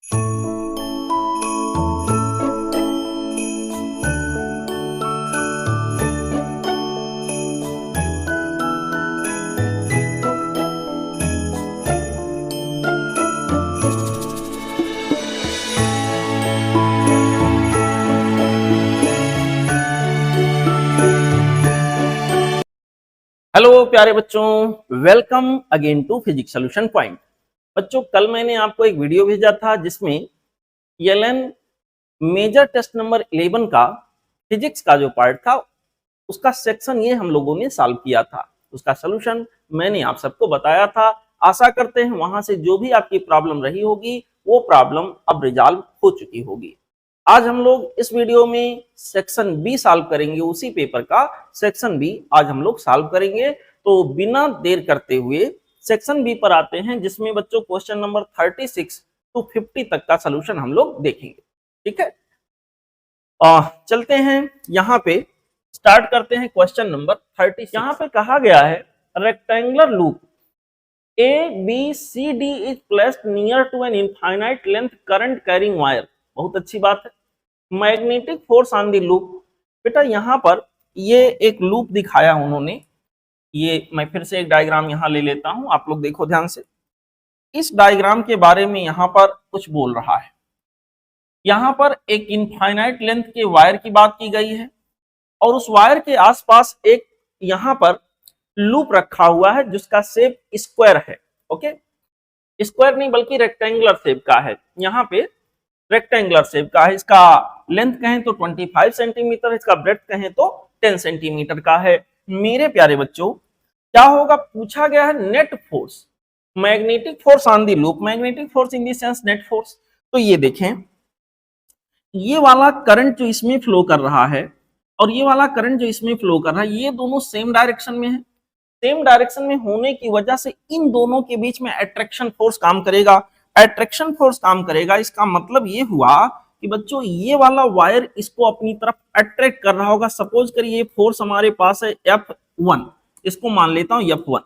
Hello प्यारे बच्चों, welcome again to physics solution point. बच्चों, कल मैंने आपको एक वीडियो भेजा था जिसमें एलएन मेजर टेस्ट नंबर 11 का फिजिक्स का जो पार्ट था उसका सेक्शन ये हम लोगों ने सॉल्व किया था। उसका सॉल्यूशन मैंने आप सबको बताया था। आशा करते हैं वहां से जो भी आपकी प्रॉब्लम रही होगी वो प्रॉब्लम अब रिजॉल्व हो चुकी होगी। आज हम लोग इस वीडियो में सेक्शन बी सॉल्व करेंगे, उसी पेपर का सेक्शन बी आज हम लोग सॉल्व करेंगे। तो बिना देर करते हुए सेक्शन बी पर आते हैं, जिसमें बच्चों क्वेश्चन नंबर 36 टू 50 तक का सॉल्यूशन हम लोग देखेंगे। ठीक है, चलते हैं यहाँ पे, स्टार्ट करते हैं क्वेश्चन नंबर 36। यहाँ पे कहा गया है rectangular loop ABCD is placed near to an infinite length current carrying wire। बहुत अच्छी बात है। Magnetic force on the loop, बेटा यहाँ पर ये एक लूप दिखाया उन्होंने। ये मैं फिर से एक डायग्राम यहाँ ले लेता हूं, आप लोग देखो ध्यान से। इस डायग्राम के बारे में यहाँ पर कुछ बोल रहा है। यहाँ पर एक इनफाइनाइट लेंथ के वायर की बात की गई है और उस वायर के आसपास एक यहाँ पर लूप रखा हुआ है जिसका शेप स्क्वायर है। ओके, स्क्वायर नहीं बल्कि रेक्टेंगुलर शेप का है। यहाँ पे रेक्टेंगुलर शेप का है। इसका लेंथ कहें तो 25 सेंटीमीटर, इसका ब्रेड्थ कहें तो 10 सेंटीमीटर का है। मेरे प्यारे बच्चों, क्या होगा, पूछा गया है net force, magnetic force on the loop, magnetic force in the sense net force. तो ये देखें, ये वाला करंट जो इसमें फ्लो कर रहा है और ये वाला करंट जो इसमें फ्लो कर रहा है, ये दोनों सेम डायरेक्शन में है। सेम डायरेक्शन में होने की वजह से इन दोनों के बीच में अट्रैक्शन फोर्स काम करेगा। अट्रैक्शन फोर्स काम करेगा, इसका मतलब ये हुआ कि बच्चों ये वाला वायर इसको अपनी तरफ अट्रैक्ट कर रहा होगा। सपोज करिए ये फोर्स हमारे पास है F1, इसको मान लेता हूं F1,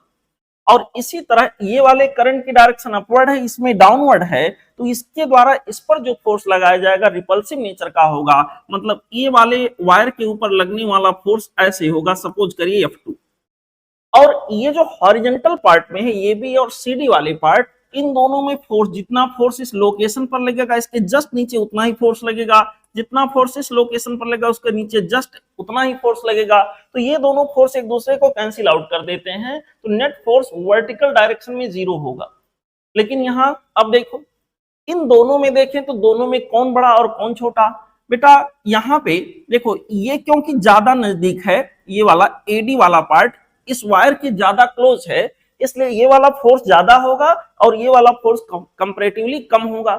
और इसी तरह ये वाले करंट की डायरेक्शन अपवर्ड है, इसमें डाउनवर्ड है, तो इसके द्वारा इस पर जो फोर्स लगाया जाएगा रिपल्सिव नेचर का होगा। मतलब ये वाले वायर के ऊपर लगने वाला फोर्स ऐसे होगा, सपोज करिए F2। और ये जो हॉरिजॉन्टल पार्ट में है, ये बी और CD वाले पार्ट, इन दोनों में फोर्स, जितना फोर्स इस लोकेशन पर लगेगा इसके जस्ट नीचे उतना ही फोर्स लगेगा, जितना फोर्स इस लोकेशन पर लगेगा उसके नीचे जस्ट उतना ही फोर्स लगेगा। तो ये दोनों फोर्स एक दूसरे को कैंसिल आउट कर देते हैं, तो नेट फोर्स वर्टिकल डायरेक्शन में 0 होगा। लेकिन यहाँ अब देखो, इन दोनों में देखें तो दोनों में कौन बड़ा और कौन छोटा। बेटा यहाँ पे देखो, ये क्योंकि ज्यादा नजदीक है, ये वाला AD वाला पार्ट इस वायर के ज्यादा क्लोज है, इसलिए ये वाला फोर्स ज्यादा होगा और ये वाला फोर्स कंपैरेटिवली कम होगा।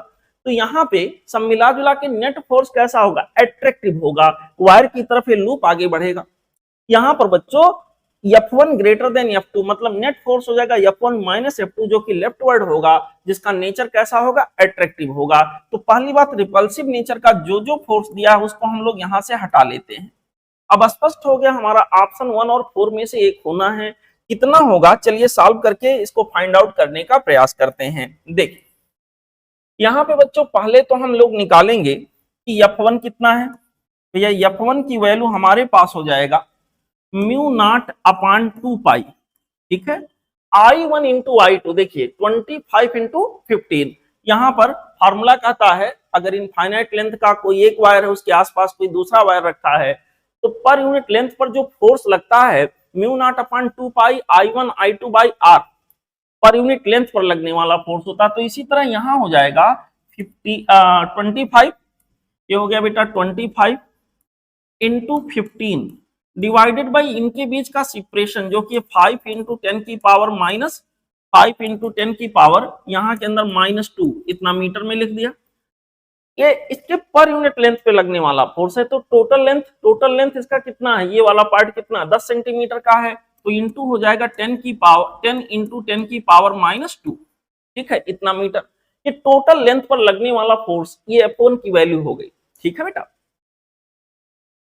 तो यहाँ पे सब मिला जुला के नेट फोर्स कैसा होगा, अट्रैक्टिव होगा, वायर की तरफ ये लूप आगे बढ़ेगा। यहाँ पर बच्चों F1 ग्रेटर देन F2, मतलब नेट फोर्स हो जाएगा F1 माइनस F2, जो कि लेफ्टवर्ड होगा, जिसका नेचर कैसा होगा, अट्रैक्टिव होगा। तो पहली बात, रिपल्सिव नेचर का जो जो फोर्स दिया है उसको हम लोग यहाँ से हटा लेते हैं। अब स्पष्ट हो गया, हमारा ऑप्शन 1 और 4 में से एक होना है। कितना होगा, चलिए सॉल्व करके इसको फाइंड आउट करने का प्रयास करते हैं। देखिए यहाँ पे बच्चों पहले तो हम लोग निकालेंगे कि F1 कितना है। भैया F1 की वैल्यू हमारे पास हो जाएगा म्यू नॉट अपॉन 2 पाई। ठीक है, I1 इंटू I2, देखिए 25 इंटू 15। यहाँ पर फॉर्मूला कहता है अगर इनफाइनाइट लेंथ का कोई एक वायर है, उसके आसपास कोई दूसरा वायर रखा है, तो पर यूनिट लेंथ पर जो फोर्स लगता है mu naught upon 2 pi I1 I2 by R, per unit length पर लगने वाला फोर्स होता है। तो इसी तरह यहाँ हो जाएगा 25, ये हो गया बेटा 25 इंटू 15 डिवाइडेड बाई इनके बीच का सेपरेशन, जो कि 5 इंटू 10 की पावर माइनस 5 इंटू 10 की पावर यहाँ के अंदर -2, इतना मीटर में लिख दिया। ये इसके पर यूनिट लेंथ पे लगने वाला फोर्स है। तो टोटल लेंथ इसका कितना है, ये वाला पार्ट कितना, 10 सेंटीमीटर का है, तो इंटू हो जाएगा 10 इंटू 10 की पावर -2। ठीक है, इतना मीटर। ये टोटल लेंथ पर लगने वाला फोर्स, ये F1 की वैल्यू हो गई। ठीक है बेटा,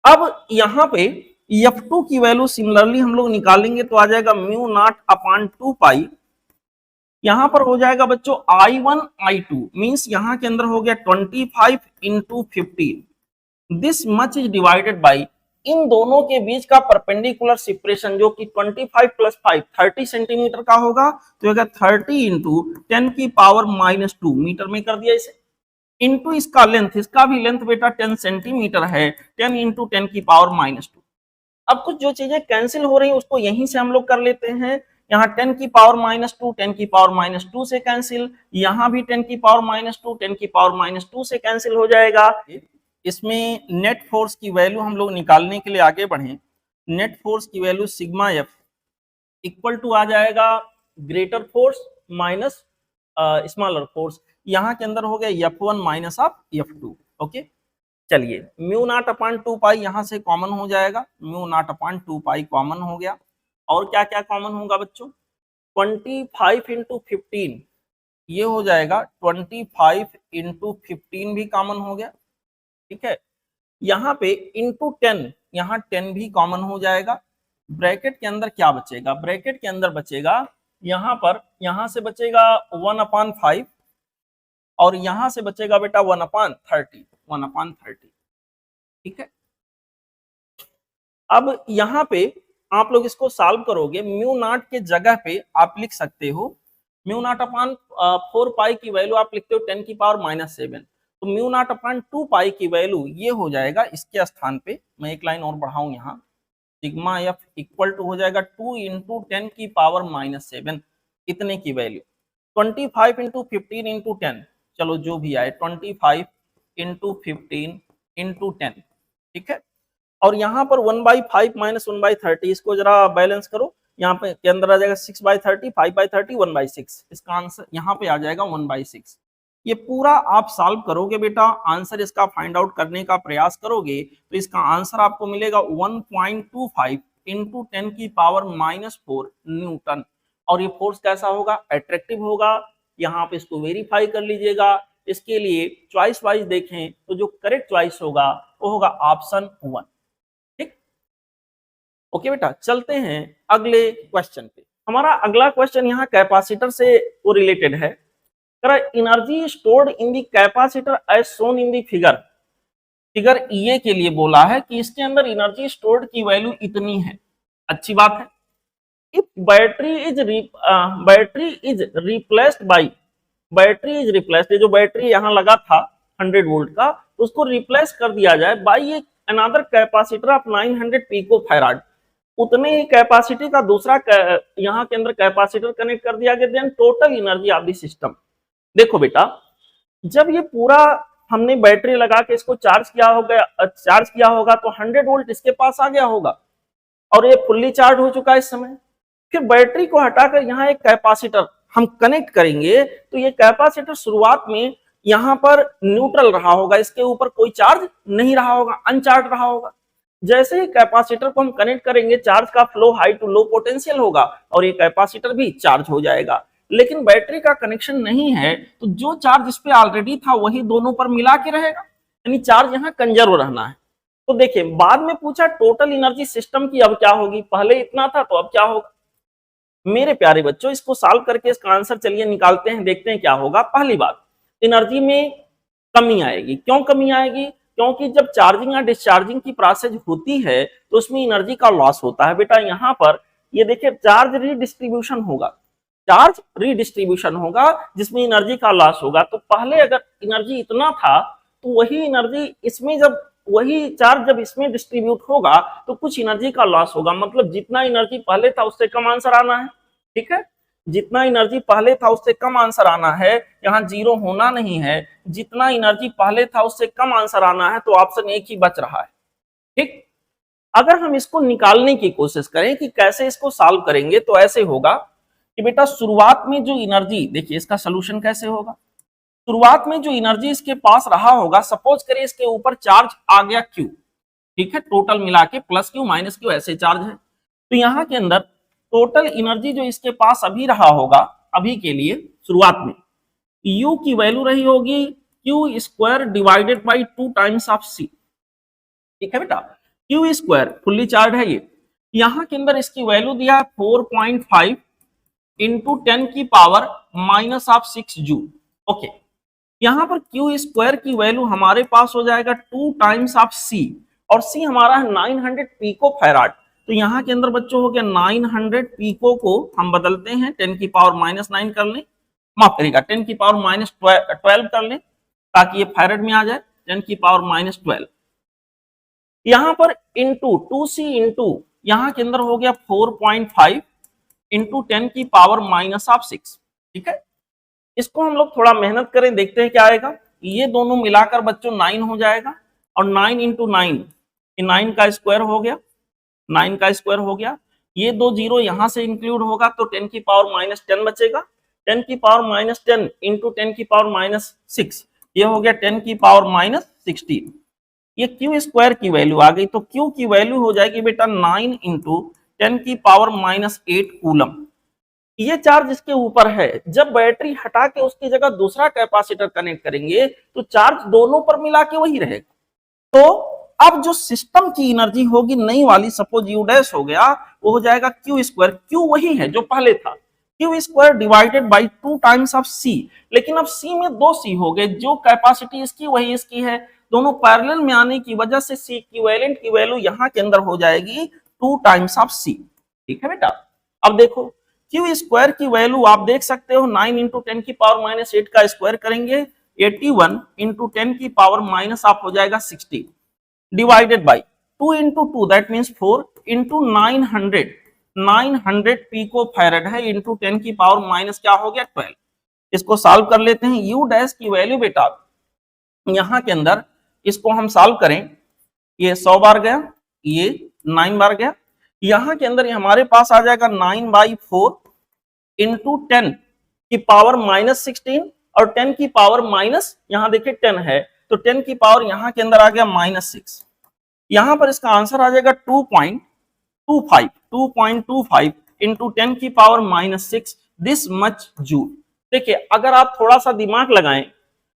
अब यहाँ पे F2 की वैल्यू सिमिलरली हम लोग निकालेंगे तो आ जाएगा म्यू नॉट अपॉन 2 पाई, यहां पर हो जाएगा बच्चों I1 I2 मींस यहां के अंदर हो गया 25 into 15 this much is divided by इन दोनों के बीच का परपेंडिकुलर सेपरेशन जो कि 25 प्लस 5 30 सेंटीमीटर का होगा, तो होगा 30 इंटू 10 की पावर -2 मीटर में कर दिया इसे, इंटू इसका लेंथ, इसका भी लेंथ बेटा 10 सेंटीमीटर है, 10 इंटू 10 की पावर -2। अब कुछ जो चीजें कैंसिल हो रही है उसको यहीं से हम लोग कर लेते हैं, यहाँ 10 की पावर -2 10 की पावर -2 से कैंसिल, यहाँ भी 10 की पावर -2 10 की पावर -2 से कैंसिल हो जाएगा। इसमें नेट फोर्स की वैल्यू हम लोग निकालने के लिए आगे बढ़े, नेट फोर्स की value sigma F equal to आ जाएगा greater force minus smaller force, यहाँ के अंदर हो गया F1 minus of F2। Okay, चलिए म्यू नॉट अपॉन 2 पाई यहाँ से कॉमन हो जाएगा, mu naught upon 2 pi common हो गया, और क्या क्या कॉमन होगा बच्चों, 25 इंटू 15 ये हो जाएगा 25 इंटू 15 भी कॉमन हो गया, ठीक है। यहाँ पे इंटू 10 यहाँ 10 भी कॉमन हो जाएगा, ब्रैकेट के अंदर क्या बचेगा, ब्रैकेट के अंदर बचेगा यहाँ पर, यहाँ से बचेगा 1/5 और यहाँ से बचेगा बेटा 1/30 1/30, ठीक है। अब यहाँ पे आप लोग इसको सॉल्व करोगे, म्यू नॉट के जगह पे आप लिख सकते हो म्यू नॉट अपॉन 4 पाई की वैल्यू आप लिखते हो 10 की पावर -7, तो म्यू नॉट अपॉन 2 पाई की वैल्यू ये हो जाएगा, इसके स्थान पे मैं एक लाइन और बढ़ाऊं यहाँ, सिग्मा एफ इक्वल टू हो जाएगा 2 इंटू 10 की पावर -7 इतने की वैल्यू, 25 इंटू 15 इंटू 10, चलो जो भी आए 25 इंटू 15 इंटू 10, ठीक है। और यहाँ पर 1/5 माइनस 1/30 इसको जरा बैलेंस करो, यहाँ पे के अंदर आ जाएगा 6/30 5/30 1/6, इसका आंसर यहाँ पे आ जाएगा 1/6। ये पूरा आप सॉल्व करोगे बेटा, आंसर इसका फाइंड आउट करने का प्रयास करोगे तो इसका आंसर आपको मिलेगा 1.25 इंटू 10 की पावर -4 न्यूटन। और ये फोर्स कैसा होगा, अट्रैक्टिव होगा, यहाँ पे इसको वेरीफाई कर लीजिएगा। इसके लिए चॉइस वाइज देखें तो जो करेक्ट चॉइस होगा वो होगा ऑप्शन 1, ठीक। ओके बेटा, चलते हैं अगले क्वेश्चन पे। हमारा अगला क्वेश्चन यहाँ कैपेसिटर से वो रिलेटेड है, energy stored in the capacitor as shown in the figure, figure A के लिए बोला है कि इसके अंदर एनर्जी स्टोर्ड की वैल्यू इतनी है, अच्छी बात है। If battery is replaced by, battery is replaced, जो बैटरी यहाँ लगा था 100 वोल्ट का उसको रिप्लेस कर दिया जाए बाई एक another capacitor of 900 pico farad, उतने ही कैपेसिटी का दूसरा यहाँ के अंदर कैपेसिटर कनेक्ट कर दिया गया, then total energy of the system. देखो बेटा, जब ये पूरा हमने बैटरी लगा के इसको चार्ज किया होगा तो 100 वोल्ट इसके पास आ गया होगा और ये फुल्ली चार्ज हो चुका है इस समय। फिर बैटरी को हटाकर यहाँ एक कैपेसिटर हम कनेक्ट करेंगे तो ये कैपेसिटर शुरुआत में यहाँ पर न्यूट्रल रहा होगा, इसके ऊपर कोई चार्ज नहीं रहा होगा, अनचार्ज रहा होगा। जैसे ही कैपेसिटर को हम कनेक्ट करेंगे चार्ज का flow high to low potential होगा और ये कैपेसिटर भी चार्ज हो जाएगा। लेकिन बैटरी का कनेक्शन नहीं है तो जो चार्ज इस पे ऑलरेडी था वही दोनों पर मिला के रहेगा, यानी चार्ज यहाँ कंजर्व रहना है। तो देखिए बाद में पूछा टोटल एनर्जी सिस्टम की अब क्या होगी, पहले इतना था तो अब क्या होगा। मेरे प्यारे बच्चों, इसको सॉल्व करके इसका आंसर चलिए निकालते हैं, देखते हैं क्या होगा। पहली बात, एनर्जी में कमी आएगी। क्यों कमी आएगी, क्योंकि जब चार्जिंग या डिस्चार्जिंग की प्रोसेस होती है तो उसमें एनर्जी का लॉस होता है। बेटा यहाँ पर ये देखिए चार्ज रीडिस्ट्रीब्यूशन होगा, चार्ज रीडिस्ट्रीब्यूशन होगा जिसमें एनर्जी का लॉस होगा। तो पहले अगर एनर्जी इतना था तो वही एनर्जी इसमें, जब वही चार्ज जब इसमें डिस्ट्रीब्यूट होगा तो कुछ एनर्जी का लॉस होगा, मतलब जितना एनर्जी पहले था उससे कम आंसर आना है, ठीक है। जितना एनर्जी पहले था उससे कम आंसर आना है, यहाँ जीरो होना नहीं है। जितना एनर्जी पहले था उससे कम आंसर आना है, तो ऑप्शन एक ही बच रहा है, ठीक। अगर हम इसको निकालने की कोशिश करें कि कैसे इसको सॉल्व करेंगे तो ऐसे होगा कि बेटा शुरुआत में जो एनर्जी, देखिए इसका सोल्यूशन कैसे होगा। शुरुआत में जो एनर्जी इसके पास रहा होगा, सपोज करिए इसके ऊपर चार्ज आ गया Q, ठीक है, टोटल मिला के प्लस Q माइनस Q ऐसे चार्ज है। तो यहाँ के अंदर टोटल एनर्जी जो इसके पास अभी रहा होगा, अभी के लिए शुरुआत में U की वैल्यू रही होगी Q² divided by 2 times of C, ठीक है बेटा। Q² फुल्ली चार्ज है ये, यहाँ के अंदर इसकी वैल्यू दिया 4.5 इंटू 10 की power minus of 6 joule. Okay, यहां पर क्यू स्क्वायर की वैल्यू हमारे पास हो जाएगा 2 टाइम्स ऑफ सी, और सी हमारा है 900 पिको फैराड। तो यहाँ के अंदर बच्चों हो गया 900 पिको को हम बदलते हैं 10 की पावर -9 कर लें, माफ करिएगा 10 की पावर -12 कर लें ताकि ये फैराड में आ जाए, 10 की पावर -12। यहाँ पर इंटू 2c इंटू यहाँ के अंदर हो गया 4.5 इंटू 10 की पावर -6। ठीक है, इसको हम लोग थोड़ा मेहनत करें, देखते हैं क्या आएगा। ये दोनों मिलाकर बच्चों 9 हो जाएगा, और 9 इंटू 9, 9 का स्क्वायर हो गया, 9 का स्क्वायर हो गया। ये दो जीरो यहां से इंक्लूड होगा तो 10 की पावर -10 बचेगा, 10 की पावर -10 इंटू 10 की पावर -6, ये हो गया 10 की पावर -16। ये क्यू स्क्वायर की वैल्यू आ गई, तो क्यू की वैल्यू हो जाएगी बेटा 9 इंटू 10 की पावर -8 कूलम। ये चार्ज इसके ऊपर है, जब बैटरी हटा के उसकी जगह दूसरा कैपेसिटर कनेक्ट करेंगे तो चार्ज दोनों पर मिला के वही रहेगा। तो अब जो सिस्टम की एनर्जी होगी नई वाली, सपोज यू डैश हो गया, वो हो जाएगा क्यू स्क्वायर, क्यू वही है जो पहले था, Q square divided by 2 times of C. लेकिन अब सी में 2 सी हो गए, जो कैपेसिटी इसकी वही इसकी है, दोनों पैरेलल में आने की वजह से सी इक्विवेलेंट की वैल्यू यहाँ के अंदर हो जाएगी 2 टाइम्स ऑफ सी। ठीक है बेटा, अब देखो क्यू स्क्वायर की वैल्यू आप देख सकते हो, 9 इंटू 10 की पावर -8 का स्क्वायर करेंगे 81 इंटू 10 की पावर माइनस आप हो जाएगा 60 divided by 2 into 2 that means 4 into 900 pico farad है इंटू 10 की पावर माइनस क्या हो गया 12। इसको सॉल्व कर लेते हैं। यू डैश की वैल्यू बेटा यहाँ के अंदर इसको हम सॉल्व करें, ये 100 बार गया, ये 9 बार गया, यहाँ के अंदर हमारे पास आ जाएगा 9/4 इंटू 10 की पावर -16 और 10 की पावर माइनस, यहाँ देखिए 10 है तो 10 की पावर यहाँ के अंदर आ गया -6। यहाँ पर इसका आंसर आ जाएगा 2.25 इंटू 10 की पावर -6 दिस मच जूल। देखिए अगर आप थोड़ा सा दिमाग लगाएं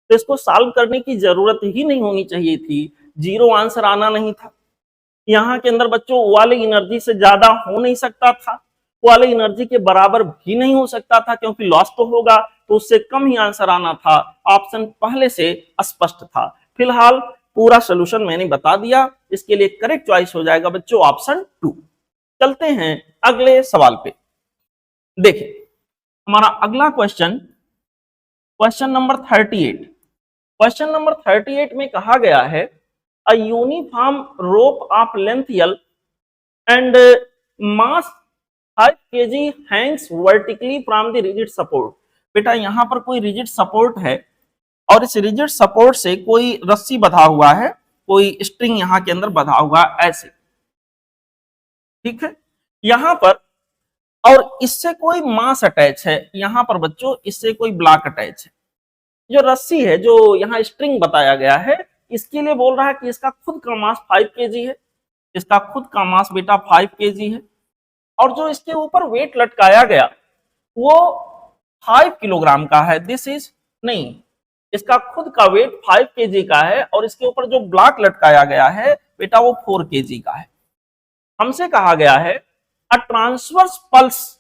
तो इसको सॉल्व करने की जरूरत ही नहीं होनी चाहिए थी, जीरो आंसर आना नहीं था। यहाँ के अंदर बच्चों वाले एनर्जी से ज्यादा हो नहीं सकता था, वाले एनर्जी के बराबर भी नहीं हो सकता था, क्योंकि लॉस तो होगा तो उससे कम ही आंसर आना था। ऑप्शन पहले से स्पष्ट था। फिलहाल पूरा सोल्यूशन मैंने बता दिया, इसके लिए करेक्ट चॉइस हो जाएगा बच्चों ऑप्शन 2। चलते हैं अगले सवाल पे। देखिए हमारा अगला क्वेश्चन नंबर 38। क्वेश्चन नंबर 38 में कहा गया है a uniform rope of length L and mass 5 kg hangs vertically from the rigid support। बेटा यहाँ पर कोई रिजिड सपोर्ट है और इस रिजिड सपोर्ट से कोई रस्सी बंधा हुआ है, कोई स्ट्रिंग यहाँ के अंदर बंधा हुआ ऐसे, ठीक है, यहाँ पर, और इससे कोई मास अटैच है, यहाँ पर बच्चों इससे कोई ब्लॉक अटैच है। जो रस्सी है, जो यहाँ स्ट्रिंग बताया गया है, इसके लिए बोल रहा है कि इसका खुद का मास 5 kg है, इसका खुद का मास बेटा 5 kg है, और जो इसके ऊपर वेट लटकाया गया वो 5 किलोग्राम का है। दिस इज नहीं, इसका खुद का वेट 5 kg का है और इसके ऊपर जो ब्लॉक लटकाया गया है बेटा वो 4 kg का है। हमसे कहा गया है a transverse pulse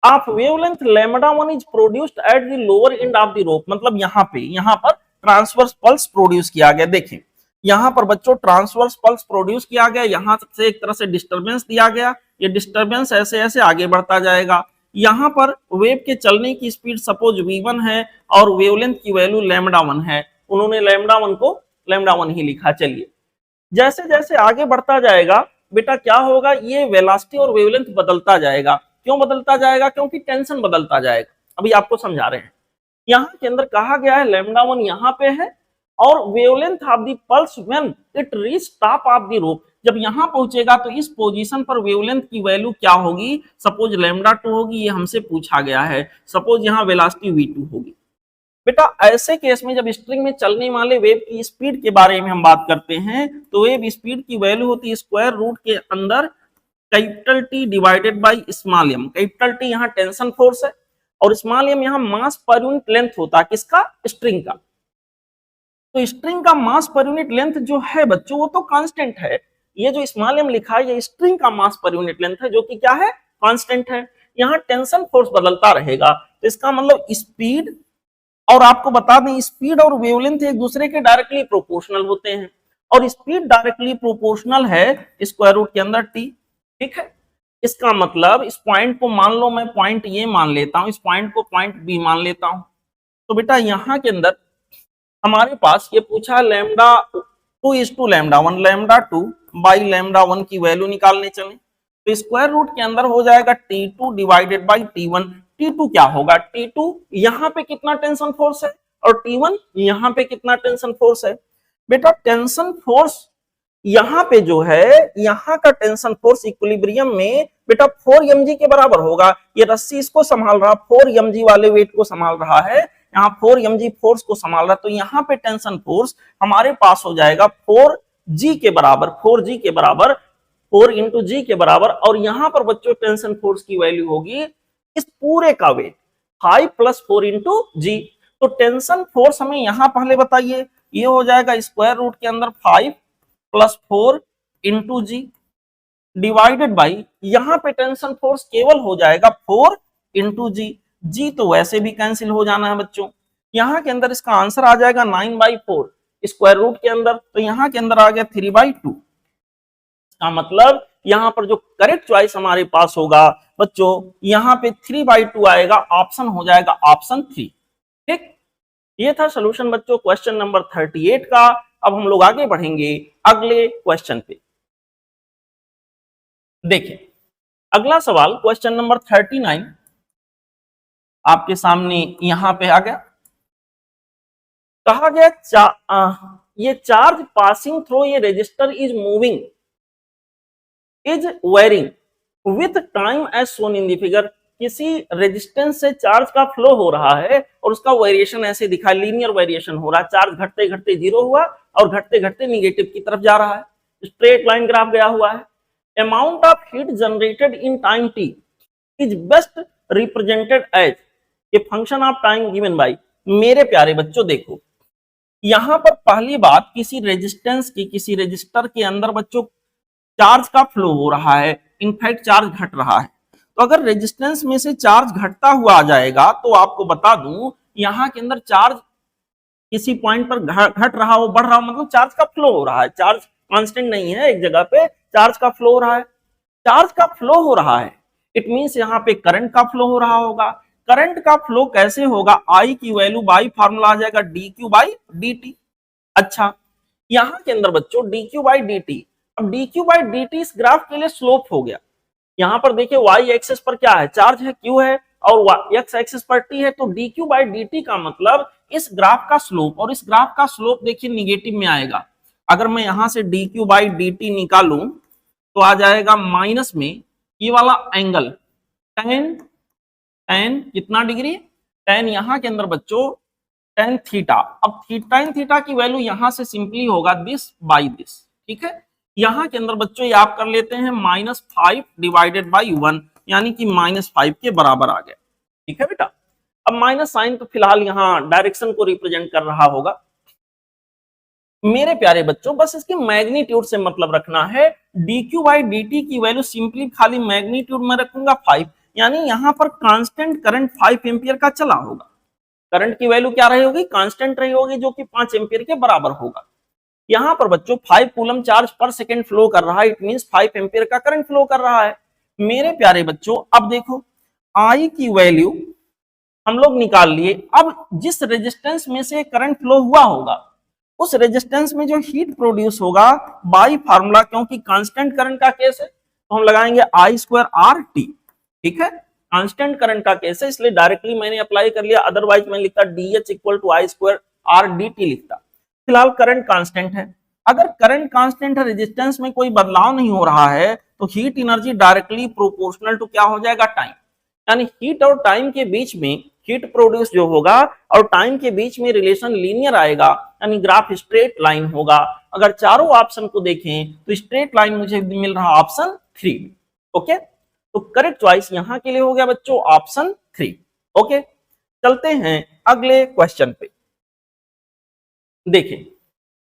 of wavelength λ1 is produced at the lower end of the rope. मतलब यहाँ पर ट्रांसवर्स पल्स प्रोड्यूस किया गया। देखें यहाँ पर बच्चों ट्रांसवर्स पल्स प्रोड्यूस किया गया, यहाँ से एक तरह से डिस्टरबेंस दिया गया, ये डिस्टरबेंस ऐसे ऐसे आगे बढ़ता जाएगा। यहाँ पर वेव के चलने की स्पीड सपोज v1 है और वेवलेंथ की वैल्यू λ1 है, उन्होंने λ1 को λ1 ही लिखा। चलिए जैसे जैसे आगे बढ़ता जाएगा बेटा क्या होगा, ये वेलोसिटी और वेवलेंथ बदलता जाएगा। क्यों बदलता जाएगा? क्योंकि टेंशन बदलता जाएगा। अभी आपको समझा रहे हैं। यहाँ के अंदर कहा गया है λ1 यहाँ पे है और wavelength of the pulse when it reach top of the रोप, जब यहाँ पहुंचेगा तो इस पोजीशन पर वेवलेंथ की वैल्यू क्या होगी, सपोज λ2 होगी, ये हमसे पूछा गया है। सपोज यहाँ वेलोसिटी v2 होगी। बेटा ऐसे केस में जब स्ट्रिंग में चलने वाले वेव की स्पीड के बारे में हम बात करते हैं तो वेव स्पीड की वैल्यू होती है स्क्वायर रूट के अंदर capital T divided by small m। Capital T यहाँ टेंशन फोर्स है और स्मॉल m यहाँ मास पर यूनिट लेंथ होता है, किसका? स्ट्रिंग का। तो स्ट्रिंग का मास पर यूनिट लेंथ जो है बच्चों वो तो कांस्टेंट है। ये जो स्मॉल m लिखा है ये स्ट्रिंग का मास पर यूनिट लेंथ है जो कि क्या है? कांस्टेंट है। यहाँ टेंशन फोर्स बदलता रहेगा तो इसका मतलब स्पीड, और आपको बता दें स्पीड और वेवलेंथ एक दूसरे के डायरेक्टली प्रोपोर्शनल होते हैं, और स्पीड डायरेक्टली प्रोपोर्शनल है स्क्वायर रूट के अंदर टी। ठीक है, इसका मतलब इस पॉइंट को मान लो मैं पॉइंट ये मान लेता हूं, इस पॉइंट को पॉइंट बी मान लेता हूं। तो बेटा यहाँ के अंदर हमारे पास ये पूछा लैम्डा 2:1 लैम्डा 2 बाई लैम्डा 1 की वैल्यू निकालने चले, तो स्क्वायर रूट के अंदर हो जाएगा T2 divided by T1। T2 क्या होगा, T2 यहाँ पे कितना टेंशन फोर्स है, और T1 यहाँ पे कितना टेंशन फोर्स है। बेटा टेंशन फोर्स यहाँ पे जो है, यहाँ का टेंशन फोर्स इक्विलिब्रियम में बेटा 4 mg के बराबर होगा। ये रस्सी इसको संभाल रहा, 4 mg वाले वेट को संभाल रहा है, यहाँ 4 mg फोर्स को संभाल रहा, तो यहाँ पे टेंशन फोर्स हमारे पास हो जाएगा 4g के बराबर, 4g के बराबर, 4 इंटू जी के बराबर। और यहाँ पर बच्चों टेंशन फोर्स की वैल्यू होगी इस पूरे का वेट 5 + 4 इंटू जी। तो टेंशन फोर्स हमें यहाँ पहले बताइए, ये हो जाएगा स्क्वायर रूट के अंदर 5 + 4 इंटू जी डिवाइडेड बाई, यहाँ पे टेंशन फोर्स केवल हो जाएगा 4 इंटू जी। जी तो वैसे भी कैंसिल हो जाना है बच्चों, यहाँ के अंदर इसका आंसर आ जाएगा 9/4 स्क्वायर रूट के अंदर, तो यहाँ के अंदर आ गया 3/2। इसका मतलब यहाँ पर जो करेक्ट चॉइस हमारे पास होगा बच्चों, यहाँ पे 3/2 आएगा, ऑप्शन हो जाएगा ऑप्शन 3। ठीक, ये था सोल्यूशन बच्चों क्वेश्चन नंबर 38 का। अब हम लोग आगे बढ़ेंगे अगले क्वेश्चन पे। देखिए अगला सवाल क्वेश्चन नंबर 39 आपके सामने यहां पे आ गया। कहा गया ये चार्ज पासिंग थ्रू ये register is moving is varying with time as shown in the figure. किसी रेजिस्टेंस से चार्ज का फ्लो हो रहा है और उसका वेरिएशन ऐसे दिखा, लीनियर वेरिएशन हो रहा है, चार्ज घटते घटते 0 हुआ और घटते घटते निगेटिव की तरफ जा रहा है, स्ट्रेट लाइन ग्राफ गया हुआ है। Amount of heat generated in time t is best represented as a function of time given by. मेरे प्यारे बच्चों देखो, यहां पर पहली बात किसी रेजिस्टेंस की, किसी रेजिस्टर के अंदर बच्चों चार्ज का फ्लो हो रहा है, इनफैक्ट चार्ज घट रहा है। तो अगर रेजिस्टेंस में से चार्ज घटता हुआ आ जाएगा तो आपको बता दूं यहां के अंदर चार्ज किसी पॉइंट पर घट रहा हो, बढ़ रहा हो, मतलब चार्ज का फ्लो हो रहा है, चार्ज कांस्टेंट नहीं है एक जगह पे, चार्ज का फ्लो हो रहा है। चार्ज का फ्लो हो रहा है इट मींस यहाँ पे करंट का फ्लो हो रहा होगा। करंट का फ्लो कैसे होगा, आई की वैल्यू बाई फार्मूला आ जाएगा dq/dt। अच्छा यहाँ के अंदर बच्चों dq/dt, अब dq/dt इस ग्राफ के लिए स्लोप हो गया। यहाँ पर देखिए y एक्सिस पर क्या है, चार्ज है, q है, और x एक्सिस पर t है, तो dq/dt का मतलब इस ग्राफ का स्लोप, और इस ग्राफ का स्लोप देखिए निगेटिव में आएगा। अगर मैं यहां से dq/dt निकालूं तो आ जाएगा माइनस में ये वाला एंगल tan कितना डिग्री, tan यहाँ के अंदर बच्चों tan थीटा। अब tan थीटा की वैल्यू यहां से सिंपली होगा दिस। ठीक है, यहाँ के अंदर बच्चों ये आप कर लेते हैं -5 डिवाइडेड बाई 1, यानी कि -5 के बराबर आ गया। ठीक है बेटा, अब माइनस साइन तो फिलहाल यहाँ डायरेक्शन को रिप्रेजेंट कर रहा होगा। मेरे प्यारे बच्चों बस इसके मैग्नीट्यूड से मतलब रखना है, dq/dt की वैल्यू सिंपली खाली मैग्नीट्यूड में रखूंगा 5, यानी यहाँ पर कांस्टेंट करंट 5 एम्पियर का चला होगा। करंट की वैल्यू क्या रही होगी, कांस्टेंट रही होगी, जो कि 5 एम्पियर के बराबर होगा। यहाँ पर बच्चों 5 कूलम चार्ज पर सेकेंड फ्लो कर रहा है, इट मींस 5 एम्पियर का करंट फ्लो कर रहा है। मेरे प्यारे बच्चों अब देखो आई की वैल्यू हम लोग निकाल लिए। अब जिस रेजिस्टेंस में से करंट फ्लो हुआ होगा उस रेजिस्टेंस में जो हीट प्रोड्यूस होगा बाई फार्मूला, क्योंकि कांस्टेंट करंट का केस है तो हम लगाएंगे I²RT। ठीक है, कांस्टेंट करंट का केस है इसलिए डायरेक्टली मैंने अप्लाई कर लिया, अदरवाइज मैं लिखता DH = I²RDT लिखता। फिलहाल करंट कांस्टेंट है, अगर करंट कांस्टेंट है, रेजिस्टेंस में कोई बदलाव नहीं हो रहा है, तो heat energy directly proportional to क्या हो जाएगा, टाइम। यानी हीट और टाइम के बीच में हीट प्रोड्यूस जो होगा और टाइम के बीच में रिलेशन लीनियर आएगा, यानी ग्राफ स्ट्रेट लाइन होगा। अगर चारों ऑप्शन को देखें तो स्ट्रेट लाइन मुझे मिल रहा ऑप्शन 3। ओके, तो करेक्ट चॉइस यहां के लिए हो गया बच्चों ऑप्शन 3। ओके, चलते हैं अगले क्वेश्चन पे। देखिए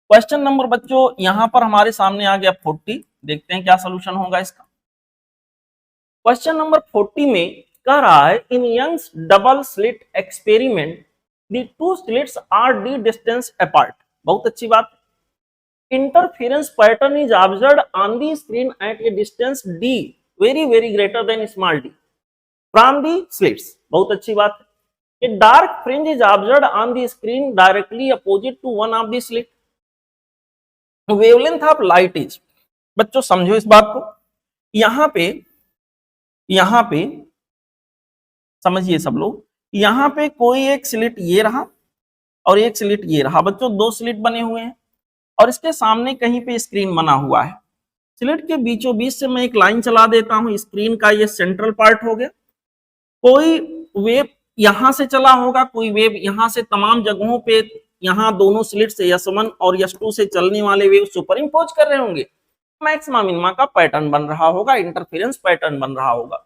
क्वेश्चन नंबर बच्चों यहां पर हमारे सामने आ गया 40, देखते हैं क्या सोल्यूशन होगा इसका। क्वेश्चन नंबर 40 में कह रहा है in Young's double slit experiment the two slits are d distance apart. बहुत अच्छी बात। Interference pattern is observed on the screen at a distance D very greater than small d from the slits. बहुत अच्छी बात है। A dark fringe is observed on the screen directly opposite to one of the slit. Wavelength of light is, बच्चों समझो इस बात को, यहां पे समझिए सब लोग, यहां पे कोई एक स्लिट ये रहा और एक स्लिट ये रहा। बच्चों दो स्लिट बने हुए हैं और इसके सामने कहीं पे स्क्रीन बना हुआ है। स्लिट के बीचों बीच से मैं एक लाइन चला देता हूं, स्क्रीन का ये सेंट्रल पार्ट हो गया। कोई वेव यहां से चला होगा, कोई वेव यहां से, तमाम जगहों पे यहां दोनों स्लिट से S1 और S2 से चलने वाले वेव सुपर इंपोज कर रहे होंगे। मैक्सिमा मिनिमा का पैटर्न बन रहा होगा, इंटरफेरेंस पैटर्न बन रहा होगा।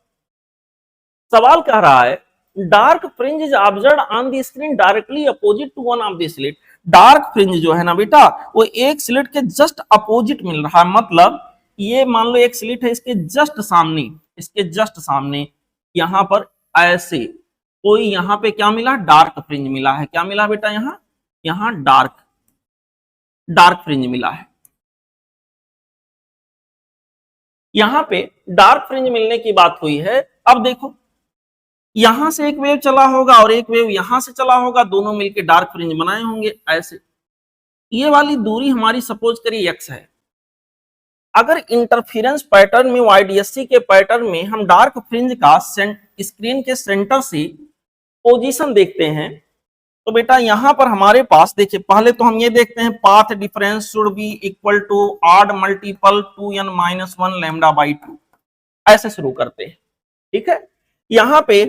सवाल कह रहा है dark fringe is observed on the screen directly opposite to one of the slit. Dark fringe जो है ना बेटा, वो एक स्लिट के जस्ट अपोजिट मिल रहा है। मतलब ये मान लो एक स्लिट है, इसके जस्ट सामने यहां पर ऐसे कोई यहां पे क्या मिला, डार्क फ्रिंज मिला है। क्या मिला बेटा, यहां डार्क फ्रिंज मिला है। यहां पे डार्क फ्रिंज मिलने की बात हुई है। अब देखो यहां से एक वेव चला होगा और एक वेव यहां से चला होगा, दोनों मिलकर डार्क फ्रिंज बनाए होंगे ऐसे। ये वाली दूरी हमारी सपोज करिए x है। अगर इंटरफेरेंस पैटर्न में YDSC के पैटर्न में हम डार्क फ्रिंज का स्क्रीन के सेंटर से पोजीशन देखते हैं, तो बेटा यहां पर हमारे पास देखिए, पहले तो हम ये देखते हैं path difference should be equal to odd multiple 2n-1 λ/2, ऐसे शुरू करते हैं। ठीक है, यहां पे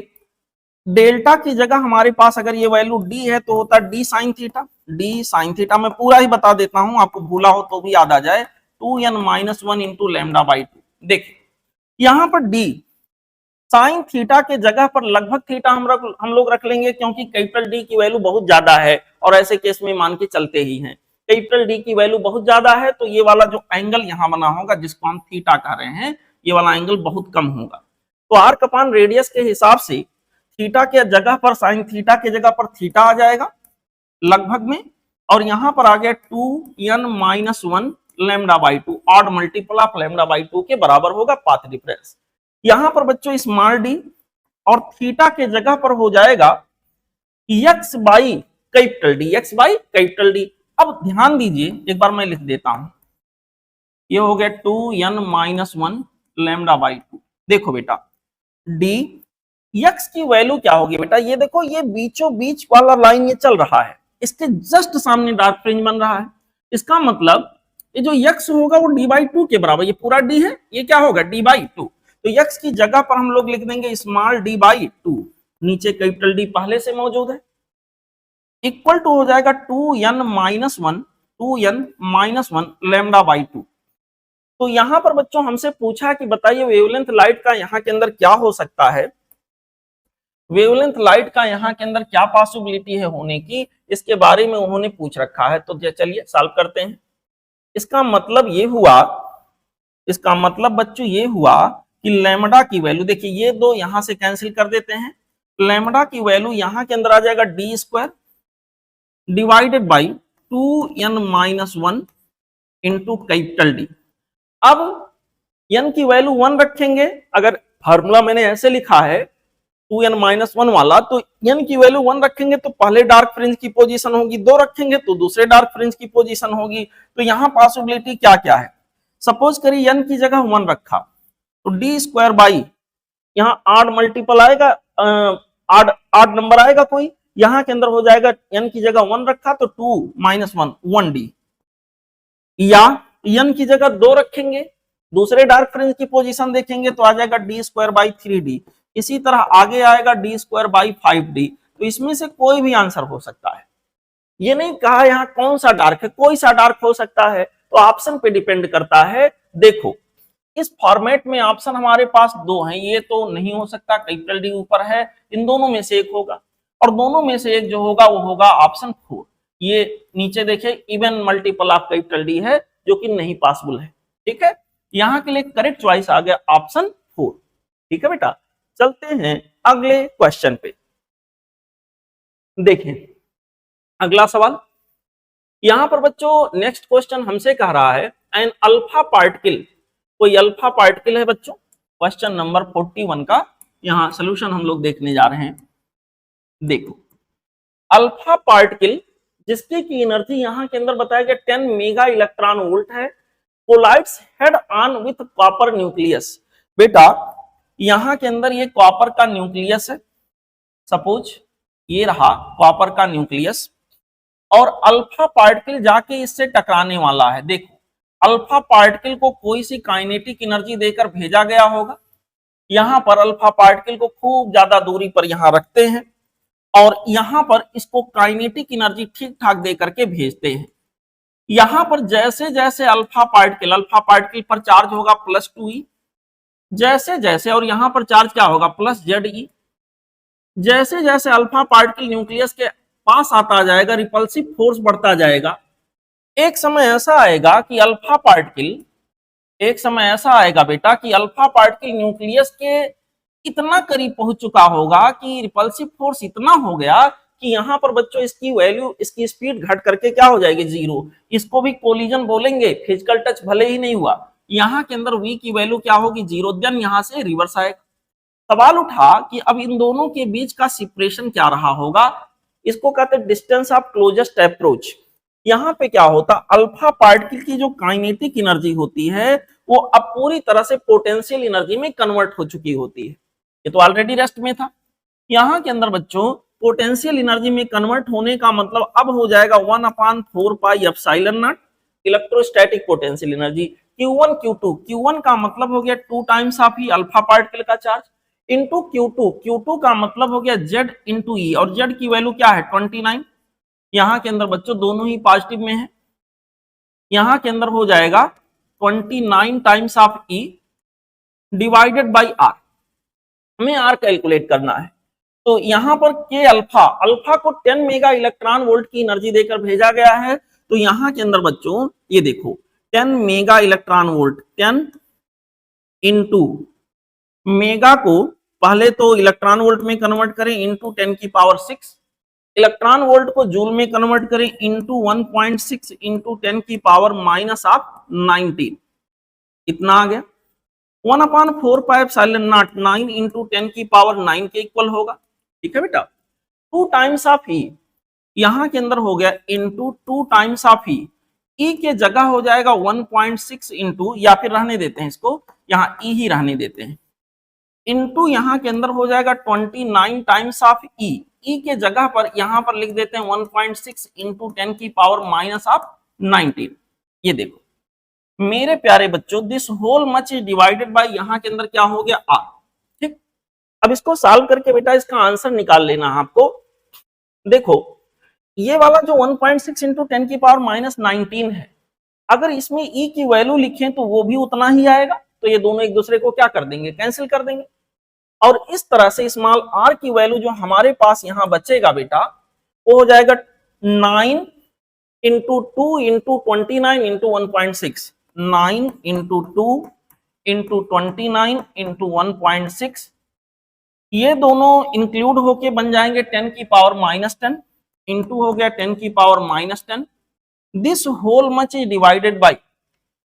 डेल्टा की जगह हमारे पास अगर ये वैल्यू d है तो होता d sin थीटा। मैं पूरा ही बता देता हूं, आपको भूला हो तो भी याद आ जाए। 2n-1 into λ/2। देखिए यहां पर d साइन थीटा के जगह पर लगभग थीटा हम लोग रख लेंगे, क्योंकि कैपिटल डी की वैल्यू बहुत ज्यादा है और ऐसे केस में मान के चलते ही हैं। कैपिटल डी की वैल्यू बहुत ज्यादा है तो ये वाला जो एंगल यहां बना होगा, जिसको हम थीटा कह रहे हैं, ये वाला एंगल बहुत कम होगा। तो आर्क अपॉन रेडियस के हिसाब से थीटा के जगह पर, साइन थीटा के जगह पर थीटा आ जाएगा लगभग में, और यहां पर आ गया 2n-1 λ/2, ऑड मल्टीपल ऑफ λ/2 के बराबर होगा पाथ डिफरेंस। यहां पर बच्चों स्मॉल डी और थीटा के जगह पर हो जाएगा x बाई कैपिटल डी। अब ध्यान दीजिए, एक बार मैं लिख देता हूं, ये हो गया 2n-1 λ/2। देखो बेटा डी x की वैल्यू क्या होगी बेटा, ये देखो ये बीचों बीच वाला लाइन ये चल रहा है, इसके जस्ट सामने डार्क फ्रिंज बन रहा है। इसका मतलब ये जो x होगा वो d/2 के बराबर, ये पूरा d है, ये क्या होगा d/2। तो x की जगह पर हम लोग लिख देंगे स्मॉल d/2, नीचे कैपिटल D पहले से मौजूद है, इक्वल टू हो जाएगा 2n-1 λ/2। तो यहां पर बच्चों हमसे पूछा कि बताइए वेवलेंथ लाइट का यहां के अंदर क्या हो सकता है, वेवलेंथ लाइट का यहां के अंदर क्या पॉसिबिलिटी है होने की, इसके बारे में उन्होंने पूछ रखा है। तो चलिए सॉल्व करते हैं। इसका मतलब बच्चों ये हुआ कि लैम्डा की वैल्यू, देखिए ये दो यहां से कैंसिल कर देते हैं, लैम्डा की वैल्यू यहां के अंदर आ जाएगा d² divided by 2n-1 into capital D। अब n की वैल्यू 1 रखेंगे, अगर फार्मूला मैंने ऐसे लिखा है 2n-1 वाला, तो n की वैल्यू 1 रखेंगे तो पहले डार्क फ्रिंज की पोजीशन होगी, 2 रखेंगे तो दूसरे डार्क फ्रिंज की पोजीशन होगी। तो यहां पॉसिबिलिटी क्या क्या है, सपोज करिए n की जगह 1 रखा तो d² बाई, यहाँ ऑड मल्टीपल आएगा, ऑड नंबर आएगा कोई, यहां के अंदर हो जाएगा n की जगह 1 रखा तो 2-1 1d, या n की जगह 2 रखेंगे, दूसरे डार्क फ्रिंज की पोजीशन देखेंगे तो आ जाएगा d² बाई 3d। इसी तरह आगे आएगा d² बाई 5d। तो इसमें से कोई भी आंसर हो सकता है, ये नहीं कहा यहाँ कौन सा डार्क है, कोई सा डार्क हो सकता है। तो ऑप्शन पे डिपेंड करता है। देखो इस फॉर्मेट में ऑप्शन हमारे पास 2 हैं, ये तो नहीं हो सकता, कैपिटल D ऊपर है, इन दोनों में से एक होगा, और दोनों में से एक जो होगा वो होगा ऑप्शन 4। ये नीचे देखिए even multiple of capital D है, जो कि नहीं पॉसिबल है। ठीक है, यहाँ के लिए करेक्ट चॉइस आ गया ऑप्शन 4। ठीक है बेटा, चलते हैं अगले क्वेश्चन पे देखें। अगला सवाल यहां पर बच्चों नेक्स्ट क्वेश्चन हमसे कह रहा है एन अल्फा पार्टिकल, कोई अल्फा पार्टिकल है बच्चों। क्वेश्चन नंबर 41 का यहां सोल्यूशन हम लोग देखने जा रहे हैं। देखो अल्फा पार्टिकल जिसकी की एनर्जी यहां के अंदर बताया गया 10 मेगा इलेक्ट्रॉन वोल्ट है, collides head on with copper nucleus. बेटा यहां के अंदर ये कॉपर का न्यूक्लियस है, सपोज ये रहा कॉपर का न्यूक्लियस, और अल्फा पार्टिकल जाके इससे टकराने वाला है। देखो अल्फा पार्टिकल को कोई सी काइनेटिक एनर्जी देकर भेजा गया होगा, यहां पर अल्फा पार्टिकल को खूब ज्यादा दूरी पर यहां रखते हैं और यहां पर इसको काइनेटिक एनर्जी ठीक ठाक दे करके भेजते हैं। यहां पर जैसे जैसे अल्फा पार्टिकल पर चार्ज होगा +2e, जैसे जैसे, और यहां पर चार्ज क्या होगा +ZE, जैसे जैसे अल्फा पार्टिकल न्यूक्लियस के पास आता जाएगा रिपल्सिव फोर्स बढ़ता जाएगा। एक समय ऐसा आएगा कि अल्फा पार्टिकल, एक समय ऐसा आएगा बेटा कि अल्फा पार्टिकल न्यूक्लियस के इतना करीब पहुंच चुका होगा कि रिपल्सिव फोर्स इतना हो गया कि यहां पर बच्चों इसकी वैल्यू, इसकी स्पीड घट करके क्या हो जाएगी 0। इसको भी कोलिजन बोलेंगे, फिजिकल टच भले ही नहीं हुआ, यहां के अंदर v की वैल्यू क्या होगी 0, देन यहां से रिवर्स आएगा। सवाल उठा कि अब इन दोनों के बीच का सेपरेशन क्या रहा होगा, इसको कहते हैं डिस्टेंस ऑफ क्लोजेस्ट अप्रोच। यहां पे क्या होता, अल्फा पार्टिकल की जो काइनेटिक एनर्जी होती है वो अब पूरी तरह से पोटेंशियल एनर्जी में कन्वर्ट हो चुकी होती है। ये तो ऑलरेडी रेस्ट में था। यहां के अंदर बच्चों पोटेंशियल एनर्जी में कन्वर्ट होने का मतलब अब हो जाएगा 1/4 pi epsilon not electrostatic potential energy Q1 Q2। Q1 का मतलब हो गया 2 times of E alpha particle का चार्ज इंटू Q2, Q2 का मतलब हो गया Z इंटू ई, और Z की वैल्यू क्या है 29। यहां के अंदर बच्चों दोनों ही पॉजिटिव में है, यहां के अंदर हो जाएगा 29 times of e divided by r. हमें आर कैलकुलेट करना है, तो यहां पर के अल्फा को 10 मेगा इलेक्ट्रॉन वोल्ट की एनर्जी देकर भेजा गया है। तो यहां के अंदर बच्चों ये देखो 10 mega electron volt, 10 into mega को पहले तो इलेक्ट्रॉन वोल्ट में कन्वर्ट करें इंटू 10 की पावर 6, इलेक्ट्रॉन वोल्ट को जूल में कन्वर्ट करें इंटू 1.6 इंटू 10 की पावर -19, इतना आ गया 1/4 पाई एप्सिलॉन नॉट 9 इंटू 10 की पावर 9 के इक्वल होगा। ठीक है बेटा, 2 टाइम्स ऑफ ई यहां के अंदर हो गया इंटू 2 टाइम्स ऑफ ई, ई के जगह हो जाएगा 1.6 इंटू, या फिर रहने देते हैं इसको, यहां ई ही रहने देते हैं, इंटू यहां के अंदर हो जाएगा 29 टाइम्स ऑफ ई, ई के जगह पर यहां पर लिख देते हैं 1.6 इंटू 10 की पावर -19। ये देखो मेरे प्यारे बच्चों this whole much is divided by यहां के अंदर क्या हो गया आर। ठीक, अब इसको सॉल्व करके बेटा इसका आंसर निकाल लेना है आपको। देखो ये वाला जो 1.6 इंटू 10 की पावर -19 है, अगर इसमें ई की वैल्यू लिखें तो वो भी उतना ही आएगा, तो ये दोनों एक दूसरे को क्या कर देंगे कैंसिल कर देंगे, और इस तरह से स्मॉल आर की वैल्यू जो हमारे पास यहां बचेगा बेटा वो हो जाएगा 9 into 2 into 29 into 1.6, 9 into 2 into 29 into 1.6, ये दोनों इंक्लूड होके बन जाएंगे 10 की पावर -10 इंटू हो गया 10 की power -10। This whole much is divided by